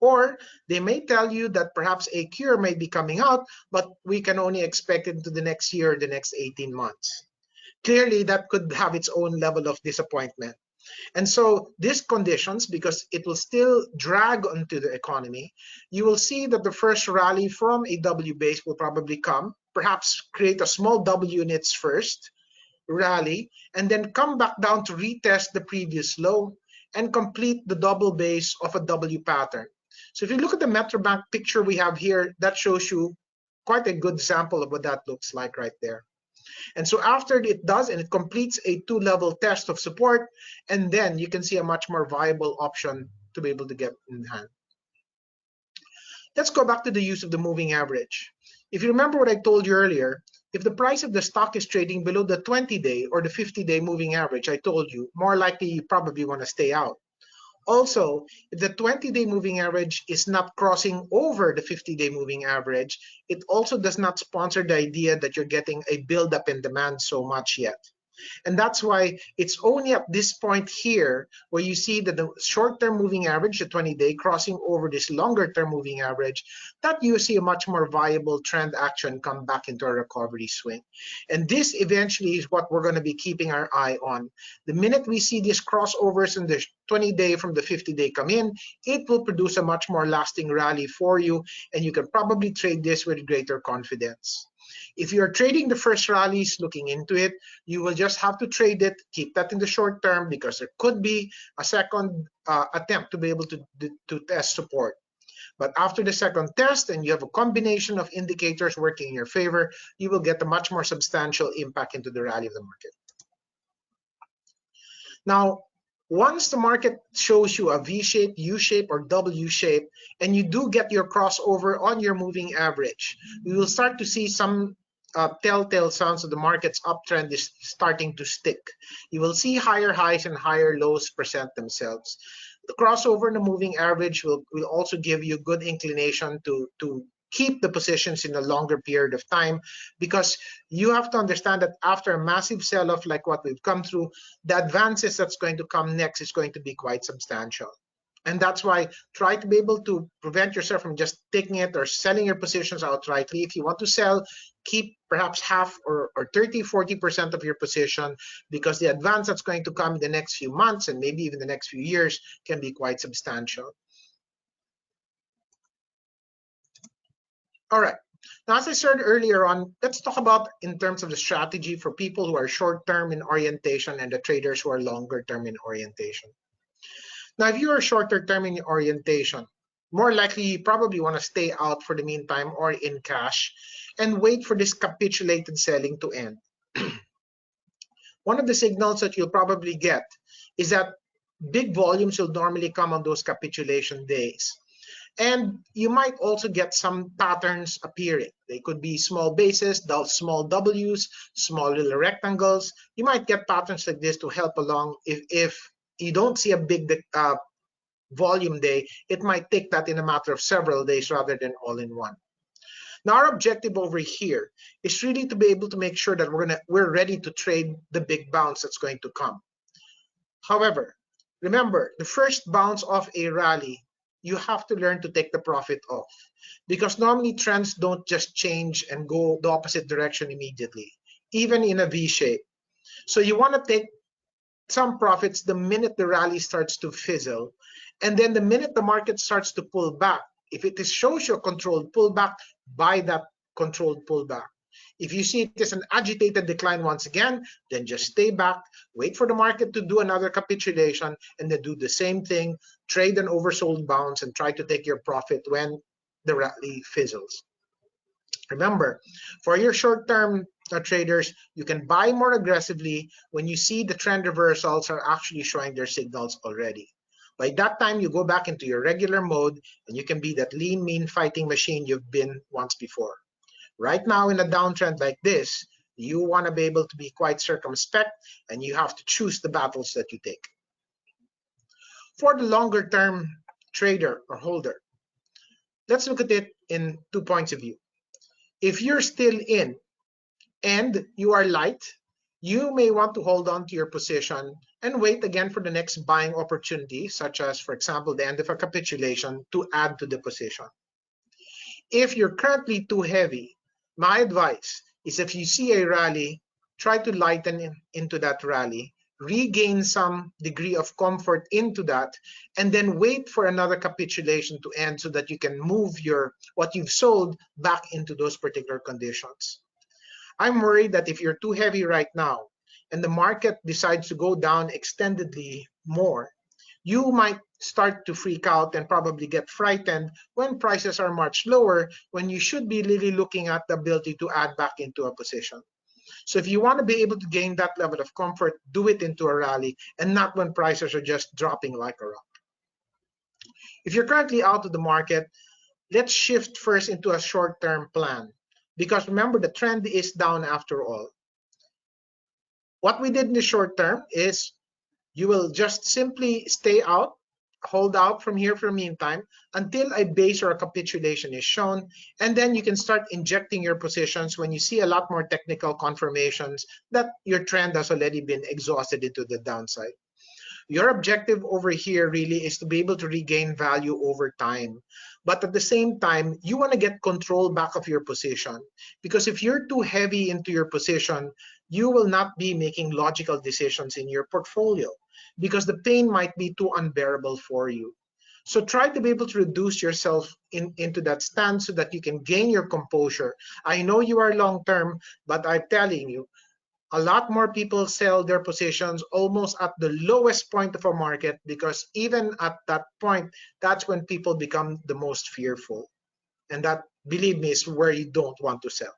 Or they may tell you that perhaps a cure may be coming out, but we can only expect it into the next year, the next 18 months. Clearly, that could have its own level of disappointment. And so these conditions, because it will still drag onto the economy, you will see that the first rally from a W base will probably come, perhaps create a small W units first, rally, and then come back down to retest the previous low and complete the double base of a W pattern. So if you look at the Metrobank picture we have here, that shows you quite a good sample of what that looks like right there. And so after it does, and it completes a two-level test of support, and then you can see a much more viable option to be able to get in hand. Let's go back to the use of the moving average. If you remember what I told you earlier, if the price of the stock is trading below the 20-day or the 50-day moving average, I told you, more likely you probably want to stay out. Also, if the 20-day moving average is not crossing over the 50-day moving average, it also does not sponsor the idea that you're getting a buildup in demand so much yet. And that's why it's only at this point here where you see that the short-term moving average, the 20-day, crossing over this longer-term moving average, that you see a much more viable trend action come back into a recovery swing. And this eventually is what we're going to be keeping our eye on. The minute we see these crossovers in the 20-day from the 50-day come in, it will produce a much more lasting rally for you, and you can probably trade this with greater confidence. If you're trading the first rallies, looking into it, you will just have to trade it, keep that in the short term, because there could be a second attempt to be able to test support. But after the second test, and you have a combination of indicators working in your favor, you will get a much more substantial impact into the rally of the market. Now, once the market shows you a V shape, U shape, or W shape, and you do get your crossover on your moving average, you will start to see some telltale signs of the market's uptrend is starting to stick. You will see higher highs and higher lows present themselves. The crossover in the moving average will also give you good inclination to keep the positions in a longer period of time, because you have to understand that after a massive sell-off like what we've come through, the advances that's going to come next is going to be quite substantial. And that's why try to be able to prevent yourself from just taking it or selling your positions outrightly. If you want to sell, keep perhaps half or 30, 40% of your position, because the advance that's going to come in the next few months and maybe even the next few years can be quite substantial. All right. Now, as I said earlier on, let's talk about in terms of the strategy for people who are short-term in orientation and the traders who are longer-term in orientation. Now, if you are shorter term in orientation, more likely you probably want to stay out for the meantime or in cash and wait for this capitulated selling to end. One of the signals that you'll probably get is that big volumes will normally come on those capitulation days. And you might also get some patterns appearing. They could be small bases, small Ws, small little rectangles. You might get patterns like this to help along if you don't see a big volume day. It might take that in a matter of several days rather than all in one. Now, our objective over here is really to be able to make sure that we're ready to trade the big bounce that's going to come. However, remember, the first bounce of a rally, you have to learn to take the profit off, because normally trends don't just change and go the opposite direction immediately, even in a V shape. So you want to take some profits the minute the rally starts to fizzle, and then the minute the market starts to pull back, if it shows you a controlled pullback, buy that controlled pullback. If you see it as an agitated decline once again, then just stay back, wait for the market to do another capitulation, and then do the same thing, trade an oversold bounce, and try to take your profit when the rally fizzles. Remember, for your short-term traders, you can buy more aggressively when you see the trend reversals are actually showing their signals already. By that time, you go back into your regular mode, and you can be that lean, mean fighting machine you've been once before. Right now, in a downtrend like this, you want to be able to be quite circumspect, and you have to choose the battles that you take. For the longer-term trader or holder, let's look at it in 2 points of view. If you're still in and you are light, you may want to hold on to your position and wait again for the next buying opportunity, such as, for example, the end of a capitulation, to add to the position. If you're currently too heavy, my advice is if you see a rally, try to lighten into that rally, regain some degree of comfort into that, and then wait for another capitulation to end so that you can move your what you've sold back into those particular conditions. I'm worried that if you're too heavy right now and the market decides to go down extendedly more, you might start to freak out and probably get frightened when prices are much lower, when you should be really looking at the ability to add back into a position. So if you want to be able to gain that level of comfort, do it into a rally and not when prices are just dropping like a rock. If you're currently out of the market, let's shift first into a short-term plan, because remember, the trend is down after all. What we did in the short term is you will just simply stay out, hold out from here for the meantime until a base or a capitulation is shown, and then you can start injecting your positions when you see a lot more technical confirmations that your trend has already been exhausted into the downside. Your objective over here really is to be able to regain value over time. But at the same time, you want to get control back of your position. Because if you're too heavy into your position, you will not be making logical decisions in your portfolio because the pain might be too unbearable for you. So try to be able to reduce yourself into that stance so that you can gain your composure. I know you are long term, but I'm telling you, a lot more people sell their positions almost at the lowest point of a market, because even at that point, that's when people become the most fearful. And that, believe me, is where you don't want to sell.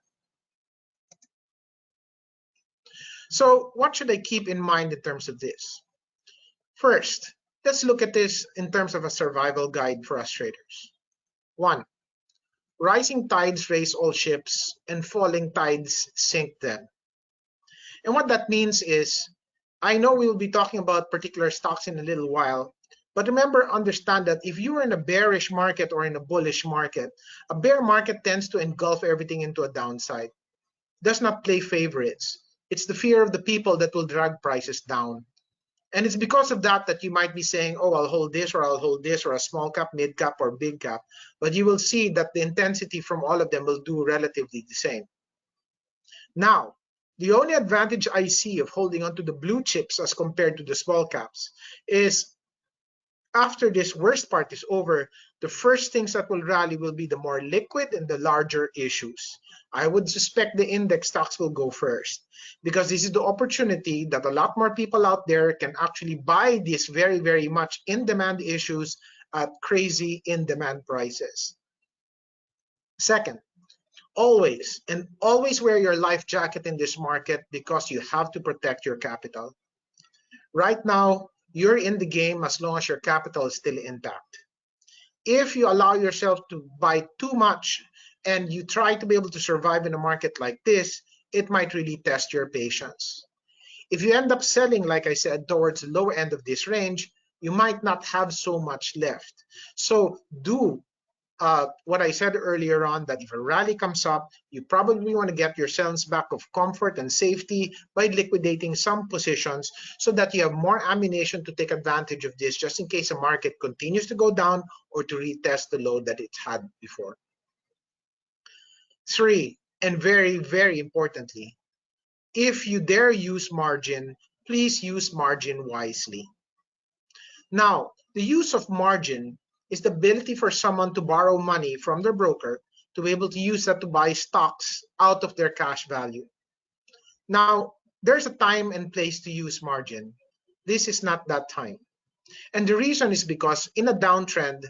So what should I keep in mind in terms of this? First, let's look at this in terms of a survival guide for us traders. One, rising tides raise all ships and falling tides sink them. And what that means is, I know we will be talking about particular stocks in a little while, but remember, understand that if you are in a bearish market or in a bullish market, a bear market tends to engulf everything into a downside. Does not play favorites. It's the fear of the people that will drag prices down. And it's because of that that you might be saying, oh, I'll hold this or I'll hold this or a small cap, mid cap, or big cap. But you will see that the intensity from all of them will do relatively the same. Now, the only advantage I see of holding on to the blue chips as compared to the small caps is after this worst part is over, the first things that will rally will be the more liquid and the larger issues. I would suspect the index stocks will go first because this is the opportunity that a lot more people out there can actually buy these very, very much in-demand issues at crazy in-demand prices. Second, always and always wear your life jacket in this market because you have to protect your capital. Right now, you're in the game as long as your capital is still intact. If you allow yourself to buy too much and you try to be able to survive in a market like this, it might really test your patience. If you end up selling, like I said, towards the lower end of this range, you might not have so much left. So do what I said earlier on, that if a rally comes up, you probably want to get yourselves back of comfort and safety by liquidating some positions so that you have more ammunition to take advantage of this just in case the market continues to go down or to retest the low that it's had before. Three, and very, very importantly, if you dare use margin, please use margin wisely. Now, the use of margin is the ability for someone to borrow money from their broker to be able to use that to buy stocks out of their cash value. Now, there's a time and place to use margin. This is not that time. And the reason is because in a downtrend,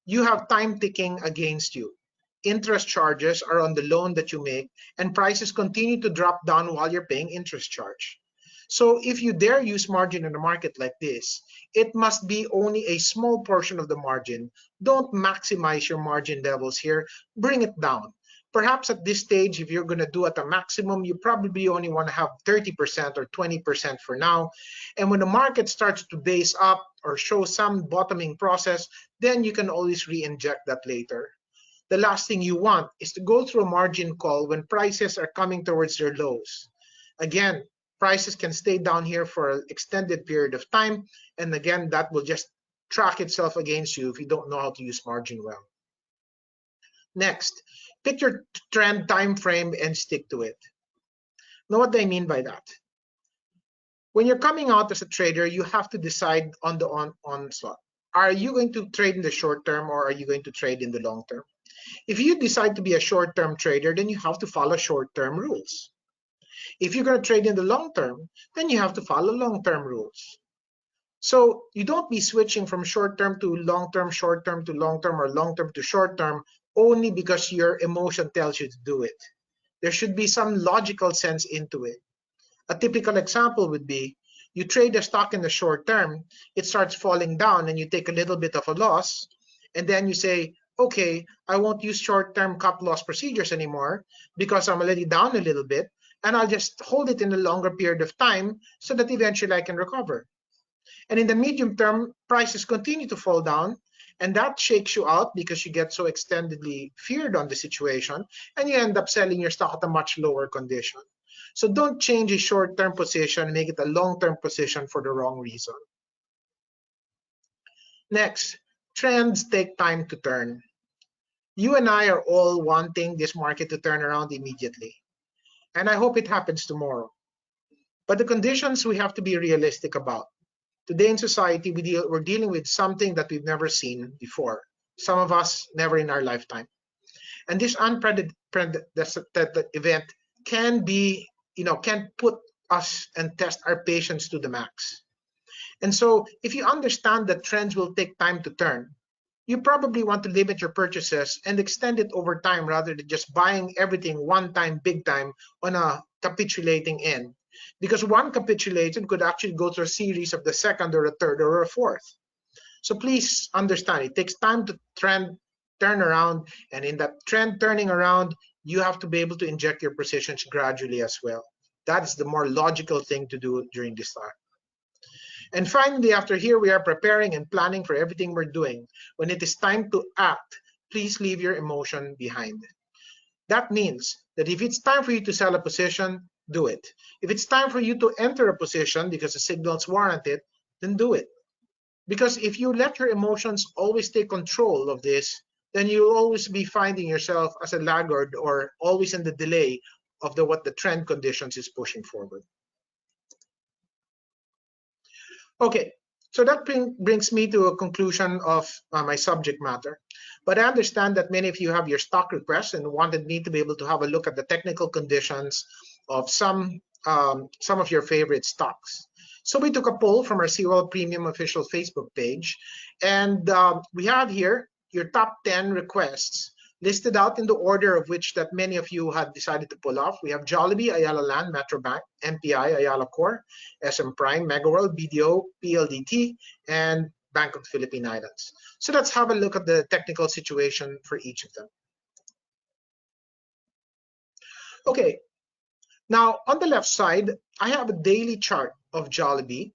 you have time ticking against you. Interest charges are on the loan that you make, and prices continue to drop down while you're paying interest charge. So if you dare use margin in a market like this, it must be only a small portion of the margin. Don't maximize your margin levels here. Bring it down. Perhaps at this stage, if you're going to do at a maximum, you probably only want to have 30% or 20% for now. And when the market starts to base up or show some bottoming process, then you can always re-inject that later. The last thing you want is to go through a margin call when prices are coming towards their lows. Again, prices can stay down here for an extended period of time. And again, that will just track itself against you if you don't know how to use margin well. Next, pick your trend time frame and stick to it. Now, what do I mean by that? When you're coming out as a trader, you have to decide on the onslaught. Are you going to trade in the short term or are you going to trade in the long term? If you decide to be a short-term trader, then you have to follow short-term rules. If you're going to trade in the long term, then you have to follow long-term rules. So you don't be switching from short-term to long-term, short-term to long-term, or long-term to short-term only because your emotion tells you to do it. There should be some logical sense into it. A typical example would be you trade a stock in the short term, it starts falling down and you take a little bit of a loss, and then you say, okay, I won't use short-term cut loss procedures anymore because I'm already down a little bit, and I'll just hold it in a longer period of time so that eventually I can recover. And in the medium term, prices continue to fall down, and that shakes you out because you get so extendedly feared on the situation, and you end up selling your stock at a much lower condition. So don't change a short-term position, make it a long-term position for the wrong reason. Next, trends take time to turn. You and I are all wanting this market to turn around immediately, and I hope it happens tomorrow. But the conditions we have to be realistic about. Today in society, we're dealing with something that we've never seen before. Some of us never in our lifetime. And this unprecedented event can be, can put us and test our patience to the max. And so if you understand that trends will take time to turn, you probably want to limit your purchases and extend it over time rather than just buying everything one time, big time on a capitulating end. Because one capitulation could actually go through a series of the second or a third or a fourth. So please understand, it takes time to turn around, and in that trend turning around, you have to be able to inject your positions gradually as well. That is the more logical thing to do during this time. And finally, after here, we are preparing and planning for everything we're doing. When it is time to act, please leave your emotion behind. That means that if it's time for you to sell a position, do it. If it's time for you to enter a position because the signals warrant it, then do it. Because if you let your emotions always take control of this, then you'll always be finding yourself as a laggard or always in the delay of what the trend conditions is pushing forward. Okay, so that brings me to a conclusion of my subject matter. But I understand that many of you have your stock requests and wanted me to be able to have a look at the technical conditions of some of your favorite stocks. So we took a poll from our COL Premium official Facebook page, and we have here your top 10 requests listed out in the order of which that many of you had decided to pull off. We have Jollibee, Ayala Land, Metro Bank, MPI, Ayala Core, SM Prime, Magna Road, BDO, PLDT, and Bank of the Philippine Islands. So let's have a look at the technical situation for each of them. Okay, now on the left side, I have a daily chart of Jollibee,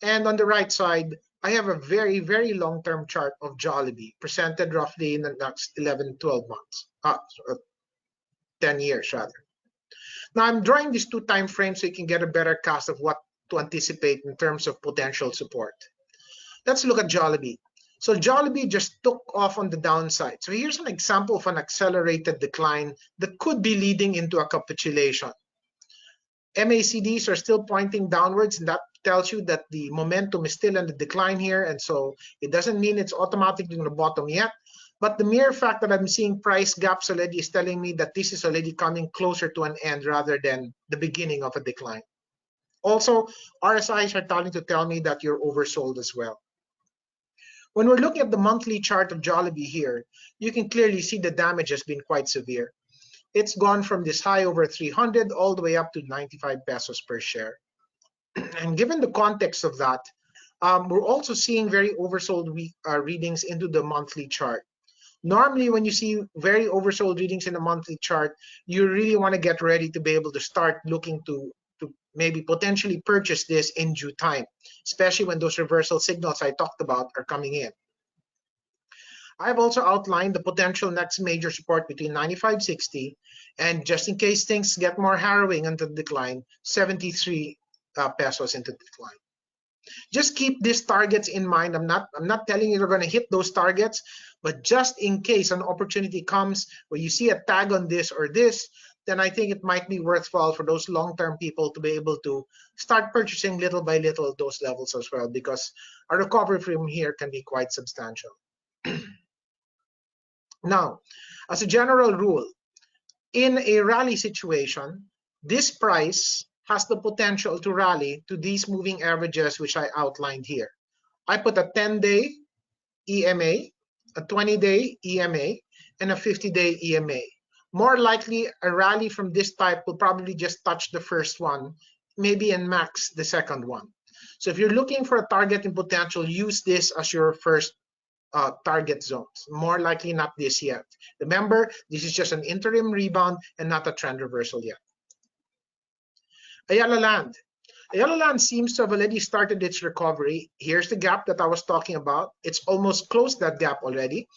and on the right side, I have a very, very long-term chart of Jollibee presented roughly in the next 11, 12 months, 10 years rather. Now I'm drawing these two time frames so you can get a better cast of what to anticipate in terms of potential support. Let's look at Jollibee. So Jollibee just took off on the downside. So here's an example of an accelerated decline that could be leading into a capitulation. MACDs are still pointing downwards, and that tells you that the momentum is still in the decline here, and so it doesn't mean it's automatically going to bottom yet. But the mere fact that I'm seeing price gaps already is telling me that this is already coming closer to an end rather than the beginning of a decline. Also, RSIs are starting to tell me that you're oversold as well. When we're looking at the monthly chart of Jollibee here, you can clearly see the damage has been quite severe. It's gone from this high over 300 all the way up to 95 pesos per share. And given the context of that, we're also seeing very oversold readings into the monthly chart. Normally, when you see very oversold readings in the monthly chart, you really want to get ready to be able to start looking to maybe potentially purchase this in due time, especially when those reversal signals I talked about are coming in. I've also outlined the potential next major support between 95.60 and, just in case things get more harrowing into the decline, 73 pesos into decline. Just keep these targets in mind. I'm not telling you you're going to hit those targets, but just in case an opportunity comes where you see a tag on this or this, then I think it might be worthwhile for those long-term people to be able to start purchasing little by little those levels as well, because a recovery from here can be quite substantial. Now, as a general rule, in a rally situation, this price has the potential to rally to these moving averages, which I outlined here. I put a 10-day EMA, a 20-day EMA, and a 50-day EMA. More likely, a rally from this type will probably just touch the first one, maybe and max the second one. So if you're looking for a target in potential, use this as your first target zones. More likely not this yet. Remember, this is just an interim rebound and not a trend reversal yet. Ayala Land. Ayala Land seems to have already started its recovery. Here's the gap that I was talking about. It's almost closed that gap already.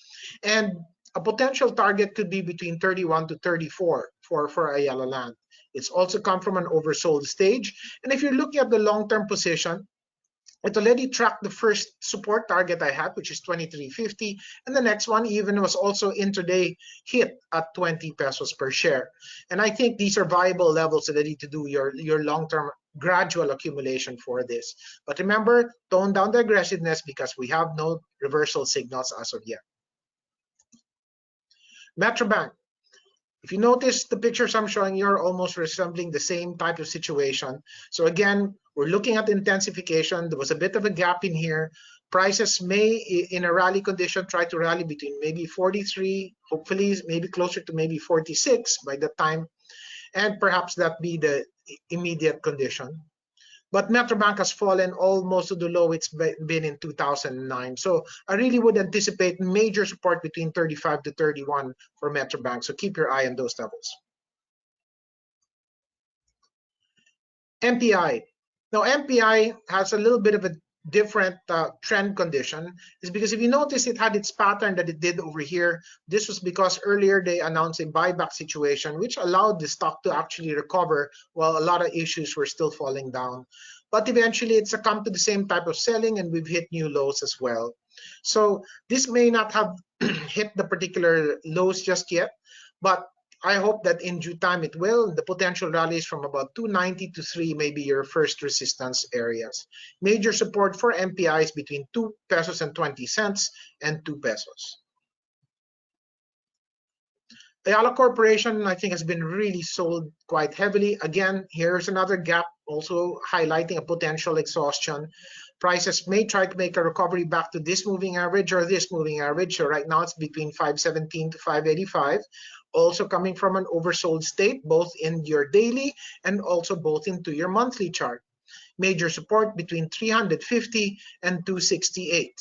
And a potential target could be between 31 to 34 for Ayala Land. It's also come from an oversold stage. And if you're looking at the long-term position, it already tracked the first support target I had, which is 23.50, and the next one even was also intraday hit at 20 pesos per share. And I think these are viable levels already to do your long-term gradual accumulation for this. But remember, tone down the aggressiveness because we have no reversal signals as of yet. Metrobank. If you notice the pictures I'm showing you are almost resembling the same type of situation. So again, we're looking at intensification. There was a bit of a gap in here. Prices may, in a rally condition, try to rally between maybe 43, hopefully maybe closer to maybe 46 by the time, and perhaps that be the immediate condition. But Metrobank has fallen almost to the low it's been in 2009. So I really would anticipate major support between 35 to 31 for Metrobank. So keep your eye on those levels. MPI. Now MPI has a little bit of a different trend condition, is because if you notice it had its pattern that it did over here. This was because earlier they announced a buyback situation which allowed the stock to actually recover while a lot of issues were still falling down. But eventually it's succumbed to the same type of selling and we've hit new lows as well. So this may not have hit the particular lows just yet, but I hope that in due time it will. The potential rallies from about 290 to 3 may be your first resistance areas. Major support for MPI is between 2 pesos and 20 cents and 2 pesos. Ayala Corporation, I think, has been really sold quite heavily. Again, here's another gap also highlighting a potential exhaustion. Prices may try to make a recovery back to this moving average or this moving average. So right now it's between 517 to 585. Also coming from an oversold state, both in your daily and also both into your monthly chart. Major support between 350 and 268.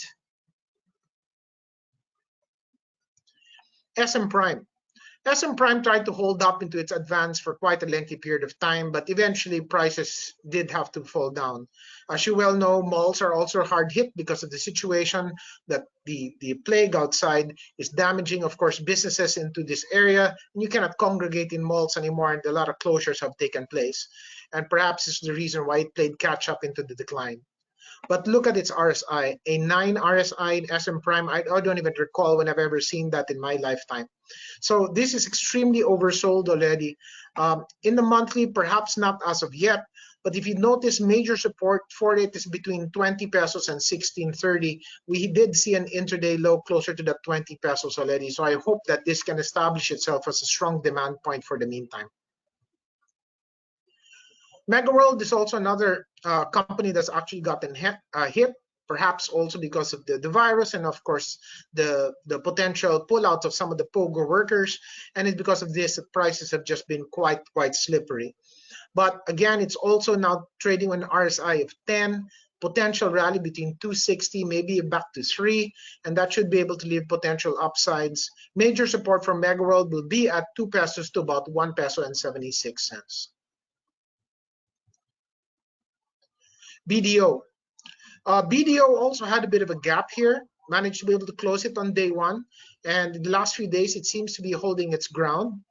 SM Prime. SM Prime tried to hold up into its advance for quite a lengthy period of time, but eventually prices did have to fall down. As you well know, malls are also hard hit because of the situation that the plague outside is damaging, of course, businesses into this area, and you cannot congregate in malls anymore, and a lot of closures have taken place. And perhaps it's the reason why it played catch up into the decline. But look at its RSI, a 9 RSI in SM Prime. I don't even recall when I've ever seen that in my lifetime. So this is extremely oversold already. In the monthly, perhaps not as of yet, but if you notice, major support for it is between 20 pesos and 16.30. We did see an intraday low closer to that 20 pesos already. So I hope that this can establish itself as a strong demand point for the meantime. Magna Road is also another company that's actually gotten hit, perhaps also because of the virus and, of course, the potential pullouts of some of the POGO workers. And it's because of this that prices have just been quite slippery. But again, it's also now trading with an RSI of 10, potential rally between 260, maybe back to 3, and that should be able to leave potential upsides. Major support from Magna Road will be at 2 pesos to about 1 peso and 76 cents. BDO. BDO also had a bit of a gap here. managed to be able to close it on day one, and in the last few days it seems to be holding its ground.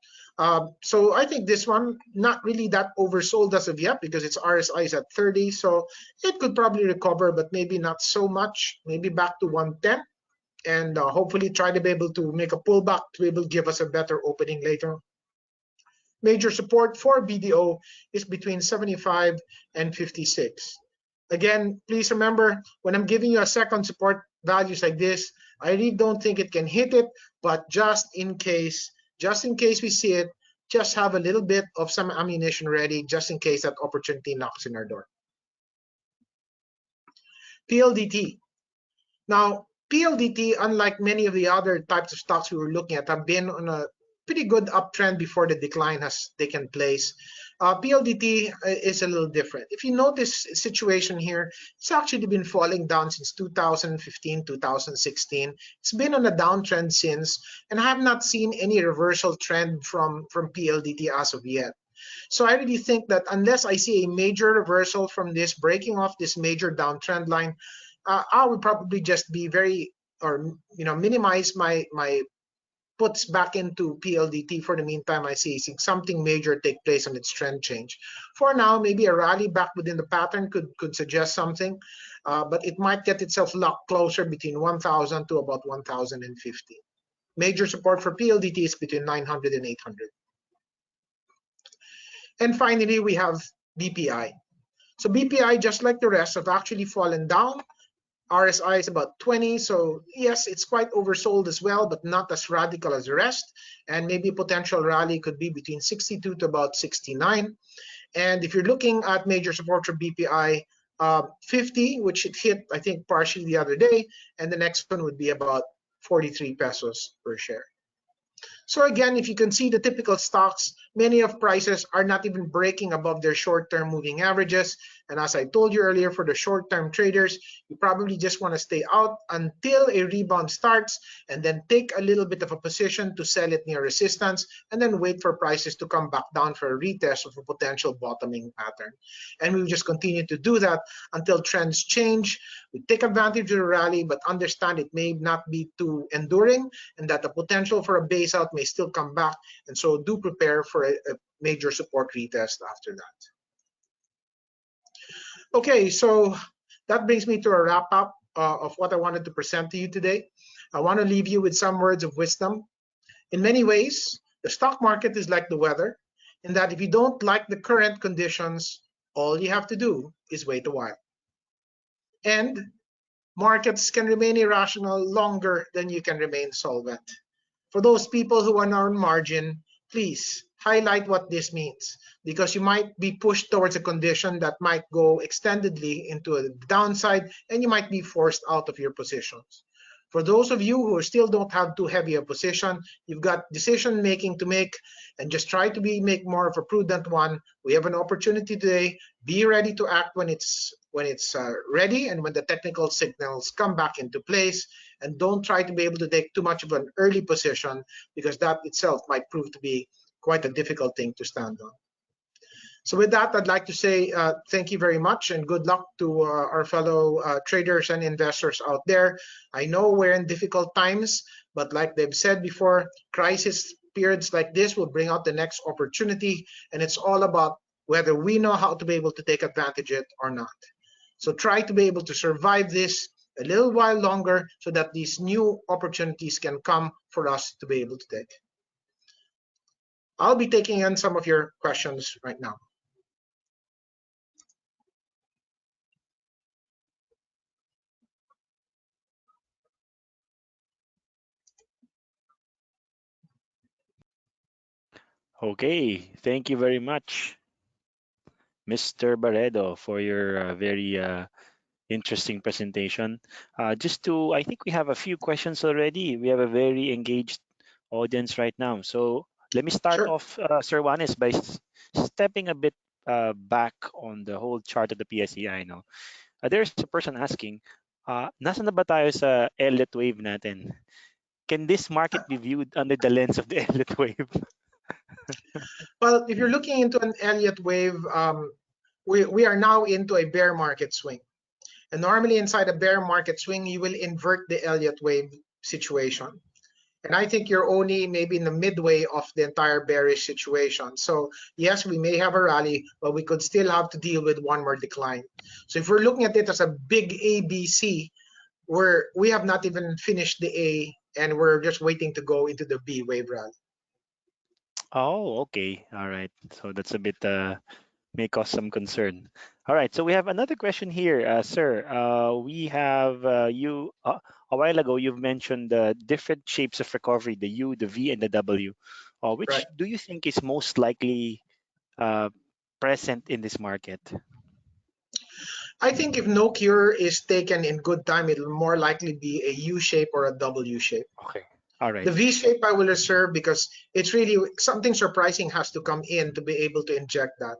So I think this one not really that oversold as of yet because its RSI is at 30, so it could probably recover, but maybe not so much. Maybe back to 110, and hopefully try to be able to make a pullback to be able to give us a better opening later. Major support for BDO is between 75 and 56. Again, please remember, when I'm giving you a second support values like this, I really don't think it can hit it, but just in case we see it, just have a little bit of some ammunition ready just in case that opportunity knocks in our door. PLDT. Now, PLDT, unlike many of the other types of stocks we were looking at, have been on a pretty good uptrend before the decline has taken place. PLDT is a little different. If you notice the situation here, it's actually been falling down since 2015, 2016. It's been on a downtrend since, and I have not seen any reversal trend from PLDT as of yet. So I really think that unless I see a major reversal from this, breaking off this major downtrend line, I would probably just be very, or minimize my puts back into PLDT for the meantime. I see something major take place on its trend change. For now, maybe a rally back within the pattern could suggest something, but it might get itself locked closer between 1,000 to about 1,050. Major support for PLDT is between 900 and 800. And finally, we have BPI. So BPI, just like the rest, have actually fallen down. RSI is about 20, so yes, it's quite oversold as well, but not as radical as the rest. And maybe potential rally could be between 62 to about 69. And if you're looking at major support for BPI, 50, which it hit, I think, partially the other day, and the next one would be about 43 pesos per share. So again, if you can see the typical stocks, many of prices are not even breaking above their short-term moving averages. And as I told you earlier, for the short-term traders, you probably just want to stay out until a rebound starts and then take a little bit of a position to sell it near resistance and then wait for prices to come back down for a retest of a potential bottoming pattern. And we will just continue to do that until trends change. We take advantage of the rally, but understand it may not be too enduring and that the potential for a base out may still come back, and so do prepare for a major support retest after that. Okay, so that brings me to a wrap up of what I wanted to present to you today. I want to leave you with some words of wisdom. In many ways, the stock market is like the weather, in that if you don't like the current conditions, all you have to do is wait a while. And markets can remain irrational longer than you can remain solvent. For those people who are on margin, please highlight what this means, because you might be pushed towards a condition that might go extendedly into a downside and you might be forced out of your positions. For those of you who still don't have too heavy a position, you've got decision making to make, and just try to make more of a prudent one. We have an opportunity today. Be ready to act when it's ready and when the technical signals come back into place, and don't try to be able to take too much of an early position, because that itself might prove to be quite a difficult thing to stand on. So with that, I'd like to say thank you very much and good luck to our fellow traders and investors out there. I know we're in difficult times, but like they've said before, crisis periods like this will bring out the next opportunity, and it's all about whether we know how to be able to take advantage of it or not. So try to be able to survive this a little while longer so that these new opportunities can come for us to be able to take. I'll be taking in some of your questions right now. Okay, thank you very much, Mr. Barredo, for your very interesting presentation. I think we have a few questions already. We have a very engaged audience right now. So let me start Sure. off, Sir Juanis, by stepping a bit back on the whole chart of the PSEI. No? There's a person asking, nasa na ba tayo sa Elliott wave natin? Can this market be viewed under the lens of the Elliott wave? Well, if you're looking into an Elliott wave, we are now into a bear market swing. And normally inside a bear market swing, you will invert the Elliott wave situation. And I think you're only maybe in the midway of the entire bearish situation. So yes, we may have a rally, but we could still have to deal with one more decline. So if we're looking at it as a big ABC, where we have not even finished the A and we're just waiting to go into the B wave rally. Oh, okay. All right. So that's a bit may cause some concern. All right. So we have another question here, sir. We have you a while ago. You've mentioned the different shapes of recovery: the U, the V, and the W. Right. Which do you think is most likely uh, present in this market? I think if no cure is taken in good time, it'll more likely be a U shape or a W shape. Okay. All The right. V shape I will reserve because it's really something surprising has to come in to be able to inject that.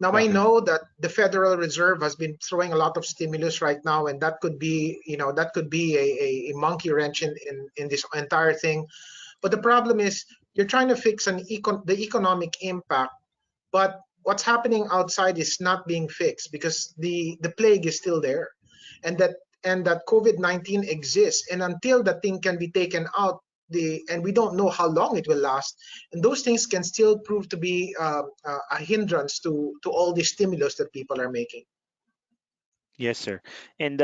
Now I Okay. know that the Federal Reserve has been throwing a lot of stimulus right now, and that could be, that could be a monkey wrench in this entire thing. But the problem is you're trying to fix the economic impact, but what's happening outside is not being fixed because the plague is still there, and that COVID-19 exists, and until that thing can be taken out, and we don't know how long it will last, and those things can still prove to be a hindrance to all the stimulus that people are making. Yes, sir. And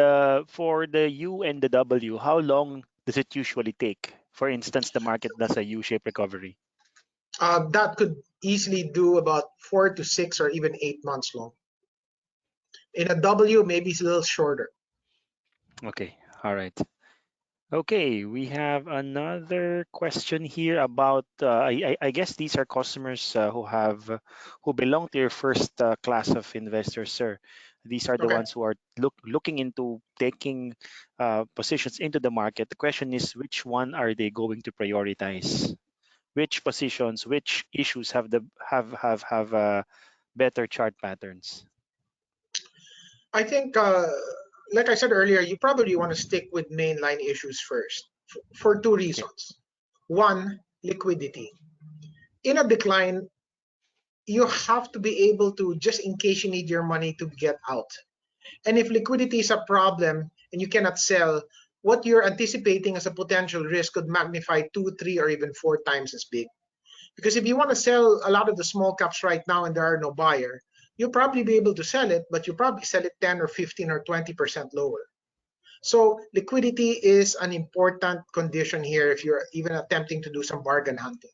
for the U and the W, how long does it usually take? For instance, the market does a U-shaped recovery. That could easily do about 4 to 6 or even 8 months long. In a W, maybe it's a little shorter. Okay. All right. Okay, we have another question here about I guess these are customers who belong to your first class of investors, sir. These are the Okay. ones who are looking into taking positions into the market. The question is, which one are they going to prioritize? Which positions, which issues have the have better chart patterns? I think, like I said earlier, you probably want to stick with mainline issues first for two Okay. reasons. One, liquidity. In a decline, you have to be able to, just in case you need your money to get out. And if liquidity is a problem and you cannot sell, what you're anticipating as a potential risk could magnify 2, 3, or even 4 times as big. Because if you want to sell a lot of the small caps right now and there are no buyer, you'll probably be able to sell it, but you'll probably sell it 10 or 15 or 20% lower. So liquidity is an important condition here if you're even attempting to do some bargain hunting.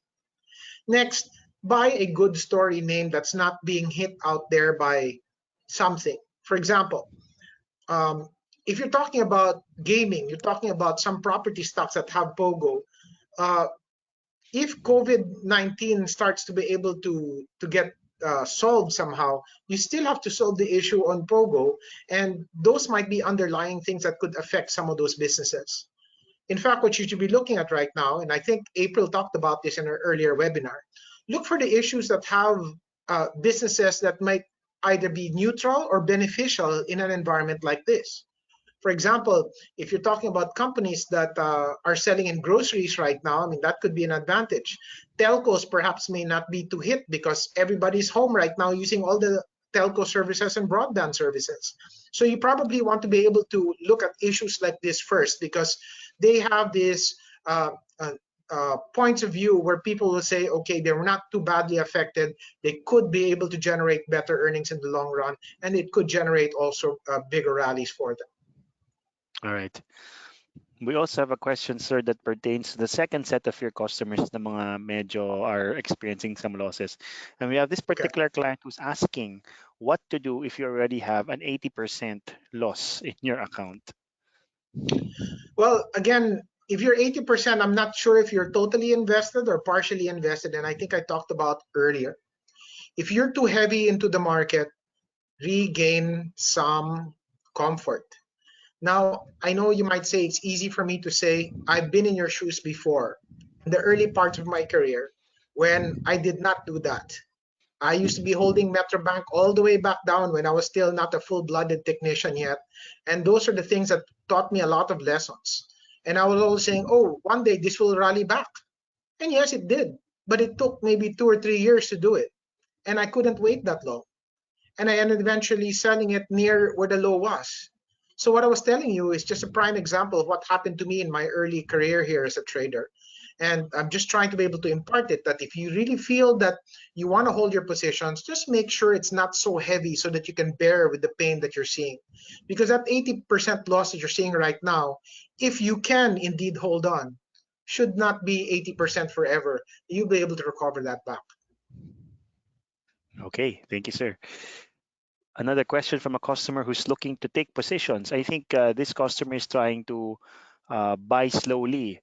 Next, buy a good story name that's not being hit out there by something. For example, um, if you're talking about gaming, you're talking about some property stocks that have Pogo. Uh, if COVID-19 starts to be able to get solved somehow, you still have to solve the issue on Pogo, and those might be underlying things that could affect some of those businesses. In fact, what you should be looking at right now, and I think April talked about this in her earlier webinar, look for the issues that have businesses that might either be neutral or beneficial in an environment like this. For example, if you're talking about companies that are selling in groceries right now, I mean, that could be an advantage. Telcos perhaps may not be too hit because everybody's home right now using all the telco services and broadband services. So you probably want to be able to look at issues like this first because they have this uh, uh, points of view where people will say, okay, they're not too badly affected. They could be able to generate better earnings in the long run, and it could generate also bigger rallies for them. All right. We also have a question, sir, that pertains to the second set of your customers na mga medyo are experiencing some losses. And we have this Okay. particular client who's asking what to do if you already have an 80% loss in your account. Well, again, if you're 80%, I'm not sure if you're totally invested or partially invested. And I think I talked about earlier. If you're too heavy into the market, regain some comfort. Now, I know you might say it's easy for me to say, I've been in your shoes before in the early parts of my career when I did not do that. I used to be holding Metrobank all the way back down when I was still not a full-blooded technician yet. And those are the things that taught me a lot of lessons. And I was always saying, oh, one day this will rally back. And yes, it did. But it took maybe 2 or 3 years to do it. And I couldn't wait that long. And I ended eventually selling it near where the low was. So what I was telling you is just a prime example of what happened to me in my early career here as a trader. And I'm just trying to be able to impart it that if you really feel that you want to hold your positions, just make sure it's not so heavy so that you can bear with the pain that you're seeing. Because that 80% loss that you're seeing right now, if you can indeed hold on, should not be 80% forever. You'll be able to recover that back. Okay, thank you, sir. Another question from a customer who's looking to take positions. I think this customer is trying to buy slowly.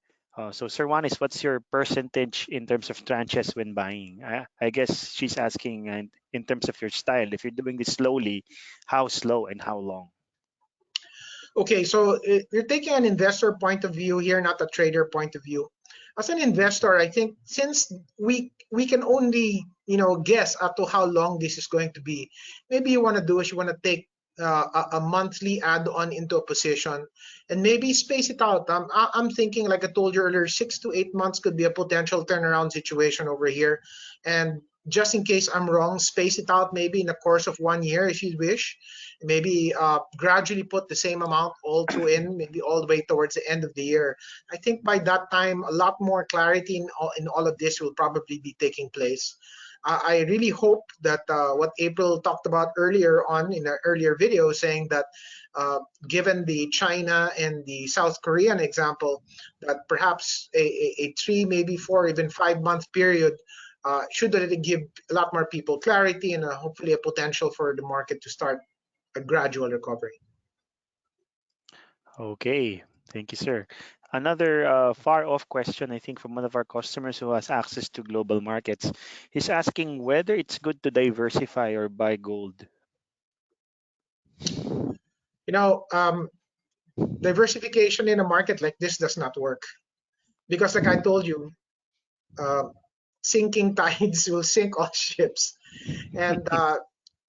So, Sir Juanis, what's your percentage in terms of tranches when buying? I guess she's asking in terms of your style. If you're doing this slowly, how slow and how long? Okay, so you're taking an investor point of view here, not a trader point of view. As an investor, I think since we can only guess as to how long this is going to be, maybe you want to do is you want to take a monthly add-on into a position and maybe space it out. I'm thinking, like I told you earlier, 6 to 8 months could be a potential turnaround situation over here, and just in case I'm wrong, space it out maybe in the course of 1 year if you wish. Maybe gradually put the same amount all through in, maybe all the way towards the end of the year. I think by that time, a lot more clarity in all of this will probably be taking place. I really hope that what April talked about earlier on in an earlier video, saying that given the China and the South Korean example, that perhaps a 3, maybe 4, even 5 month period should already give a lot more people clarity and hopefully a potential for the market to start a gradual recovery. Okay, thank you, sir. Another far off question, I think, from one of our customers who has access to global markets. He's asking whether it's good to diversify or buy gold. You know, diversification in a market like this does not work because, like I told you, uh, sinking tides will sink all ships. And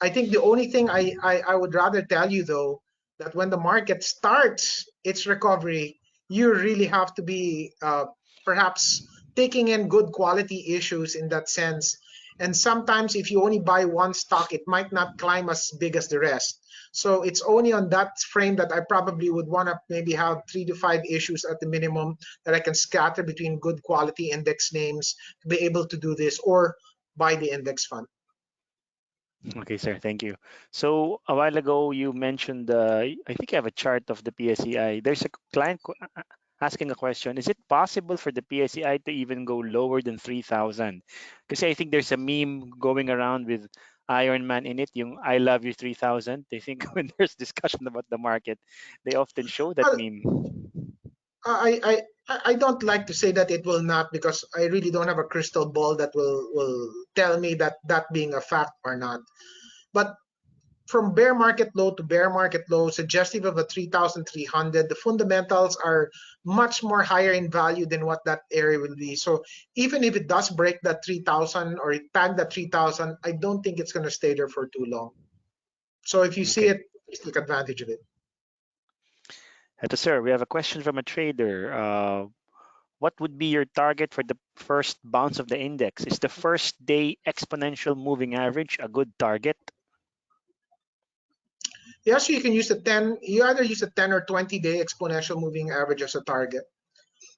I think the only thing I would rather tell you, though, that when the market starts its recovery, you really have to be perhaps taking in good quality issues in that sense. And sometimes, if you only buy one stock, it might not climb as big as the rest. So it's only on that frame that I probably would want to maybe have 3 to 5 issues at the minimum that I can scatter between good quality index names to be able to do this, or buy the index fund. Okay, sir. Thank you. So a while ago, you mentioned, I think you have a chart of the PSEI. There's a client asking a question. Is it possible for the PSEI to even go lower than 3,000? Because I think there's a meme going around with Iron Man in it, yung I love you 3,000. I think when there's discussion about the market, they often show that Well, meme. I don't like to say that it will not, because I really don't have a crystal ball that will tell me that that being a fact or not. But from bear market low to bear market low, suggestive of a 3,300, the fundamentals are much more higher in value than what that area will be. So even if it does break that 3,000 or it tag that 3,000, I don't think it's going to stay there for too long. So if you see Okay. it, please take advantage of it. Ito, sir, we have a question from a trader. What would be your target for the first bounce of the index? Is the first day exponential moving average a good target? Yes, you can use the 10, you either use the 10 or 20-day exponential moving average as a target.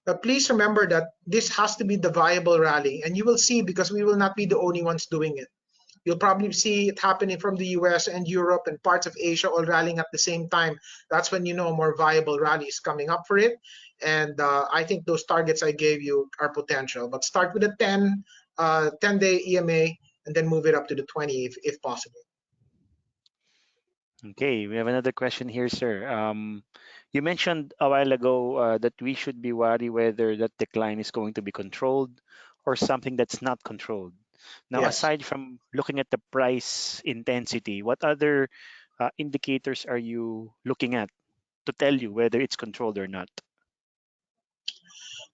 But please remember that this has to be the viable rally, and you will see, because we will not be the only ones doing it. You'll probably see it happening from the US and Europe and parts of Asia all rallying at the same time. That's when you know a more viable rally is coming up for it. And I think those targets I gave you are potential. But start with a 10-day EMA, and then move it up to the 20 if possible. Okay, we have another question here, sir. You mentioned a while ago that we should be worried whether that decline is going to be controlled or something that's not controlled. Now, Yes. aside from looking at the price intensity, what other indicators are you looking at to tell you whether it's controlled or not?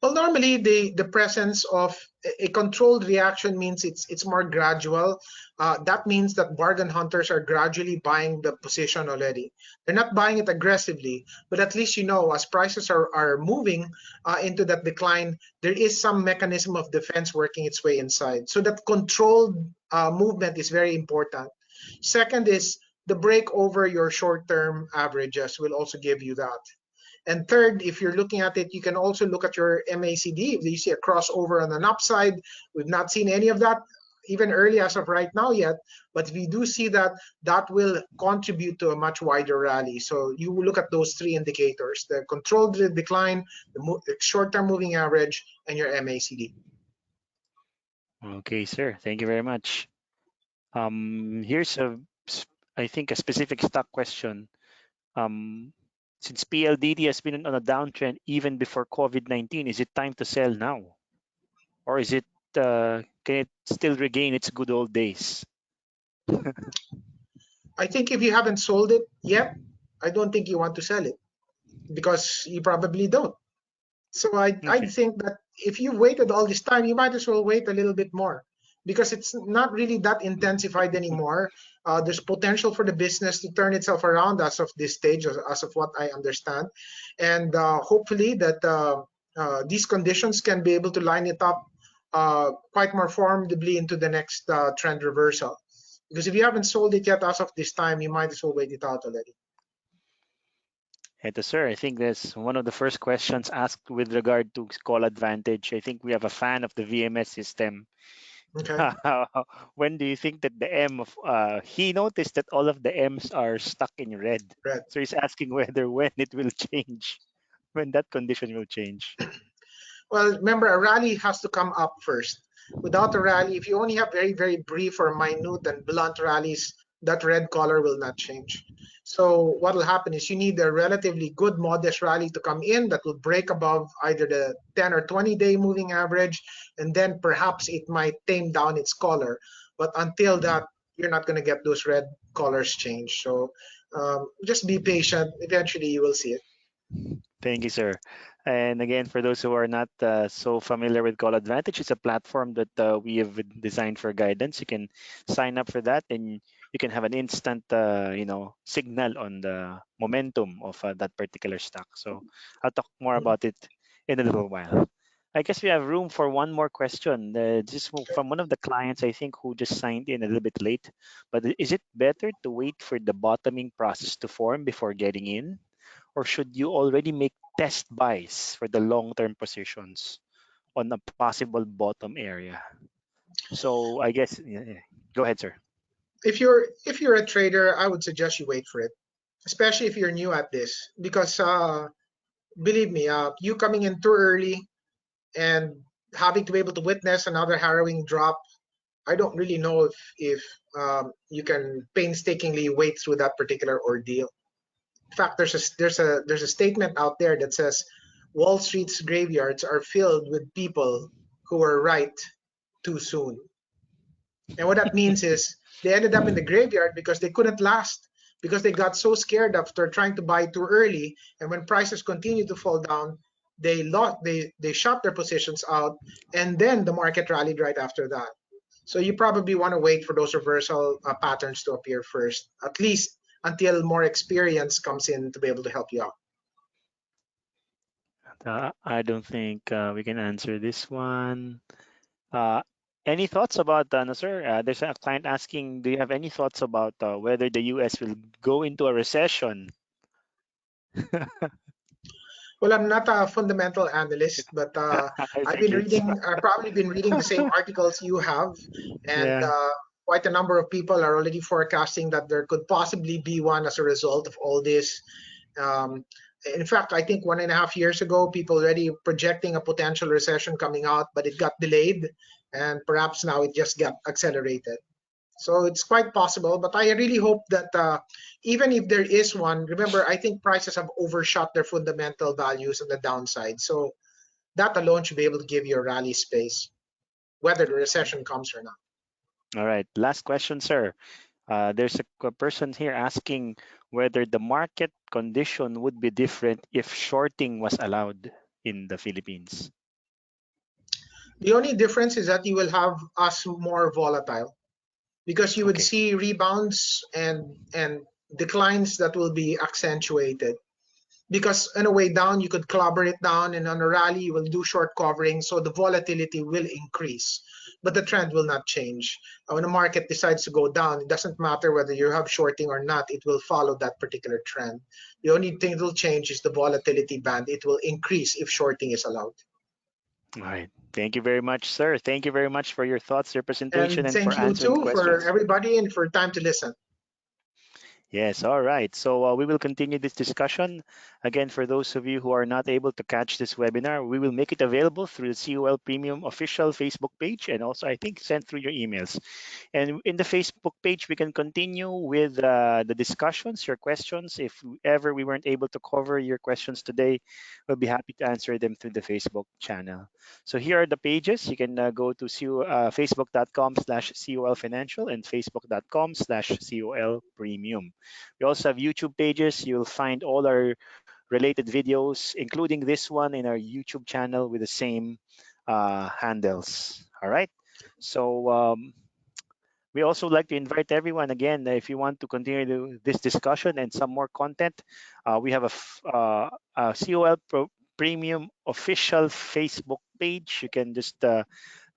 Well, normally the presence of a controlled reaction means it's more gradual. That means that bargain hunters are gradually buying the position already. They're not buying it aggressively, but at least as prices are moving into that decline, there is some mechanism of defense working its way inside. So that controlled movement is very important. Second is the break over your short-term averages will also give you that. And third, if you're looking at it, you can also look at your MACD. If you see a crossover on an upside, we've not seen any of that even early as of right now yet. But if you do see that, that will contribute to a much wider rally. So you will look at those three indicators: the controlled decline, the short-term moving average, and your MACD. Okay, sir. Thank you very much. Here's I think a specific stock question. Um, since PLDT has been on a downtrend even before COVID-19, is it time to sell now, or is it can it still regain its good old days? I think if you haven't sold it yet, I don't think you want to sell it because you probably don't. So I Okay. think that if you waited all this time, you might as well wait a little bit more because it's not really that intensified anymore. There's potential for the business to turn itself around as of this stage, as of what I understand, and hopefully that these conditions can be able to line it up quite more formidably into the next trend reversal. Because if you haven't sold it yet as of this time, you might as well wait it out already. Eto, sir, I think that's one of the first questions asked with regard to call advantage. I think we have a fan of the VMS system. Okay, When do you think that the M of he noticed that all of the M's are stuck in red. right. So he's asking whether when it will change, when that condition will change. Well, remember, a rally has to come up first. Without a rally, if you only have very, very brief or minute and blunt rallies, that red color will not change. So what will happen is you need a relatively good modest rally to come in that will break above either the 10 or 20-day moving average, and then perhaps it might tame down its color. But until that, you're not going to get those red colors change. So just be patient. Eventually, you will see it. Thank you, sir. And again, for those who are not so familiar with Call Advantage, it's a platform that we have designed for guidance. You can sign up for that, and you can have an instant, signal on the momentum of that particular stock. So I'll talk more Mhm. about it in a little while. I guess we have room for one more question. Just from one of the clients, I think, who just signed in a little bit late. But is it better to wait for the bottoming process to form before getting in? Or should you already make test buys for the long-term positions on a possible bottom area? So I guess, yeah. Go ahead, sir. If you're a trader, I would suggest you wait for it, especially if you're new at this, because believe me, you coming in too early and having to be able to witness another harrowing drop, I don't really know if you can painstakingly wait through that particular ordeal. In fact, there's a statement out there that says Wall Street's graveyards are filled with people who were right too soon. And what that means is they ended up in the graveyard because they couldn't last, because they got so scared after trying to buy too early. And when prices continued to fall down, they shot their positions out, and then the market rallied right after that. So you probably want to wait for those reversal patterns to appear first, at least until more experience comes in to be able to help you out. I don't think we can answer this one. Uh, any thoughts about, no, sir? There's a client asking, do you have any thoughts about whether the US will go into a recession? Well, I'm not a fundamental analyst, but I figured so. I've probably been reading the same articles you have, and Yeah. quite a number of people are already forecasting that there could possibly be one as a result of all this. Um, in fact, I think 1.5 years ago, people already projecting a potential recession coming out, but it got delayed, and perhaps now it just got accelerated. So it's quite possible, but I really hope that even if there is one, remember, I think prices have overshot their fundamental values on the downside. So that alone should be able to give you a rally space, whether the recession comes or not. All right. Last question, sir. There's a person here asking whether the market condition would be different if shorting was allowed in the Philippines. The only difference is that you will have us more volatile because you would Okay. see rebounds and declines that will be accentuated. because on a way down you could clobber it down, and on a rally you will do short covering, so the volatility will increase, but the trend will not change. When the market decides to go down, it doesn't matter whether you have shorting or not, it will follow that particular trend. The only thing that will change is the volatility band. It will increase if shorting is allowed. All right. Thank you very much, sir. Thank you very much for your thoughts, your presentation, And and for thank you answering the too for questions. everybody and for time to listen. Yes, all right. So we will continue this discussion. Again, for those of you who are not able to catch this webinar, we will make it available through the COL Premium official Facebook page and also, I think, sent through your emails. And in the Facebook page, we can continue with the discussions, your questions. If ever we weren't able to cover your questions today, we'll be happy to answer them through the Facebook channel. So here are the pages. You can go to facebook.com/COL Financial and facebook.com/COL Premium. We also have YouTube pages. You'll find all our related videos, including this one, in our YouTube channel with the same handles. All right. So we also like to invite everyone again, if you want to continue this discussion and some more content, we have a COL Premium official Facebook page. You can just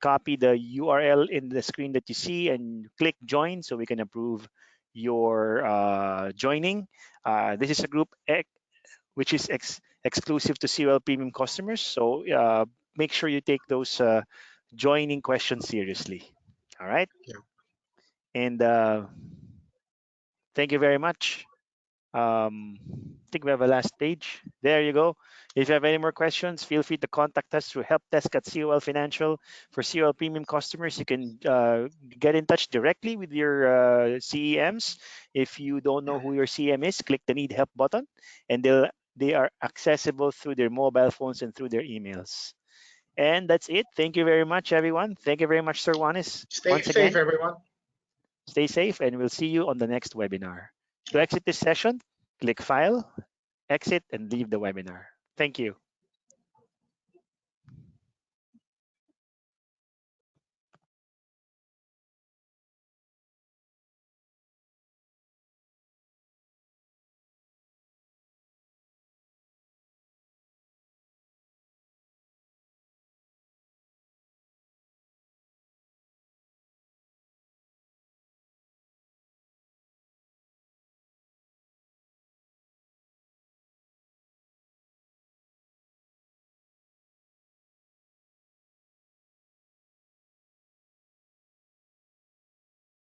copy the URL in the screen that you see and click join so we can approve your joining. This is a group which is exclusive to COL Premium customers. So make sure you take those joining questions seriously. All right. Yeah. And thank you very much. I think we have a last page. There you go. If you have any more questions, feel free to contact us through helpdesk at COL Financial. For COL Premium customers, you can get in touch directly with your CEMs. If you don't know who your CM is, click the Need Help button, and they are accessible through their mobile phones and through their emails. And that's it. Thank you very much, everyone. Thank you very much, Sir Juanis. Stay Once safe, again, everyone. stay safe, and we'll see you on the next webinar. To exit this session, click File, Exit, and leave the webinar. Thank you.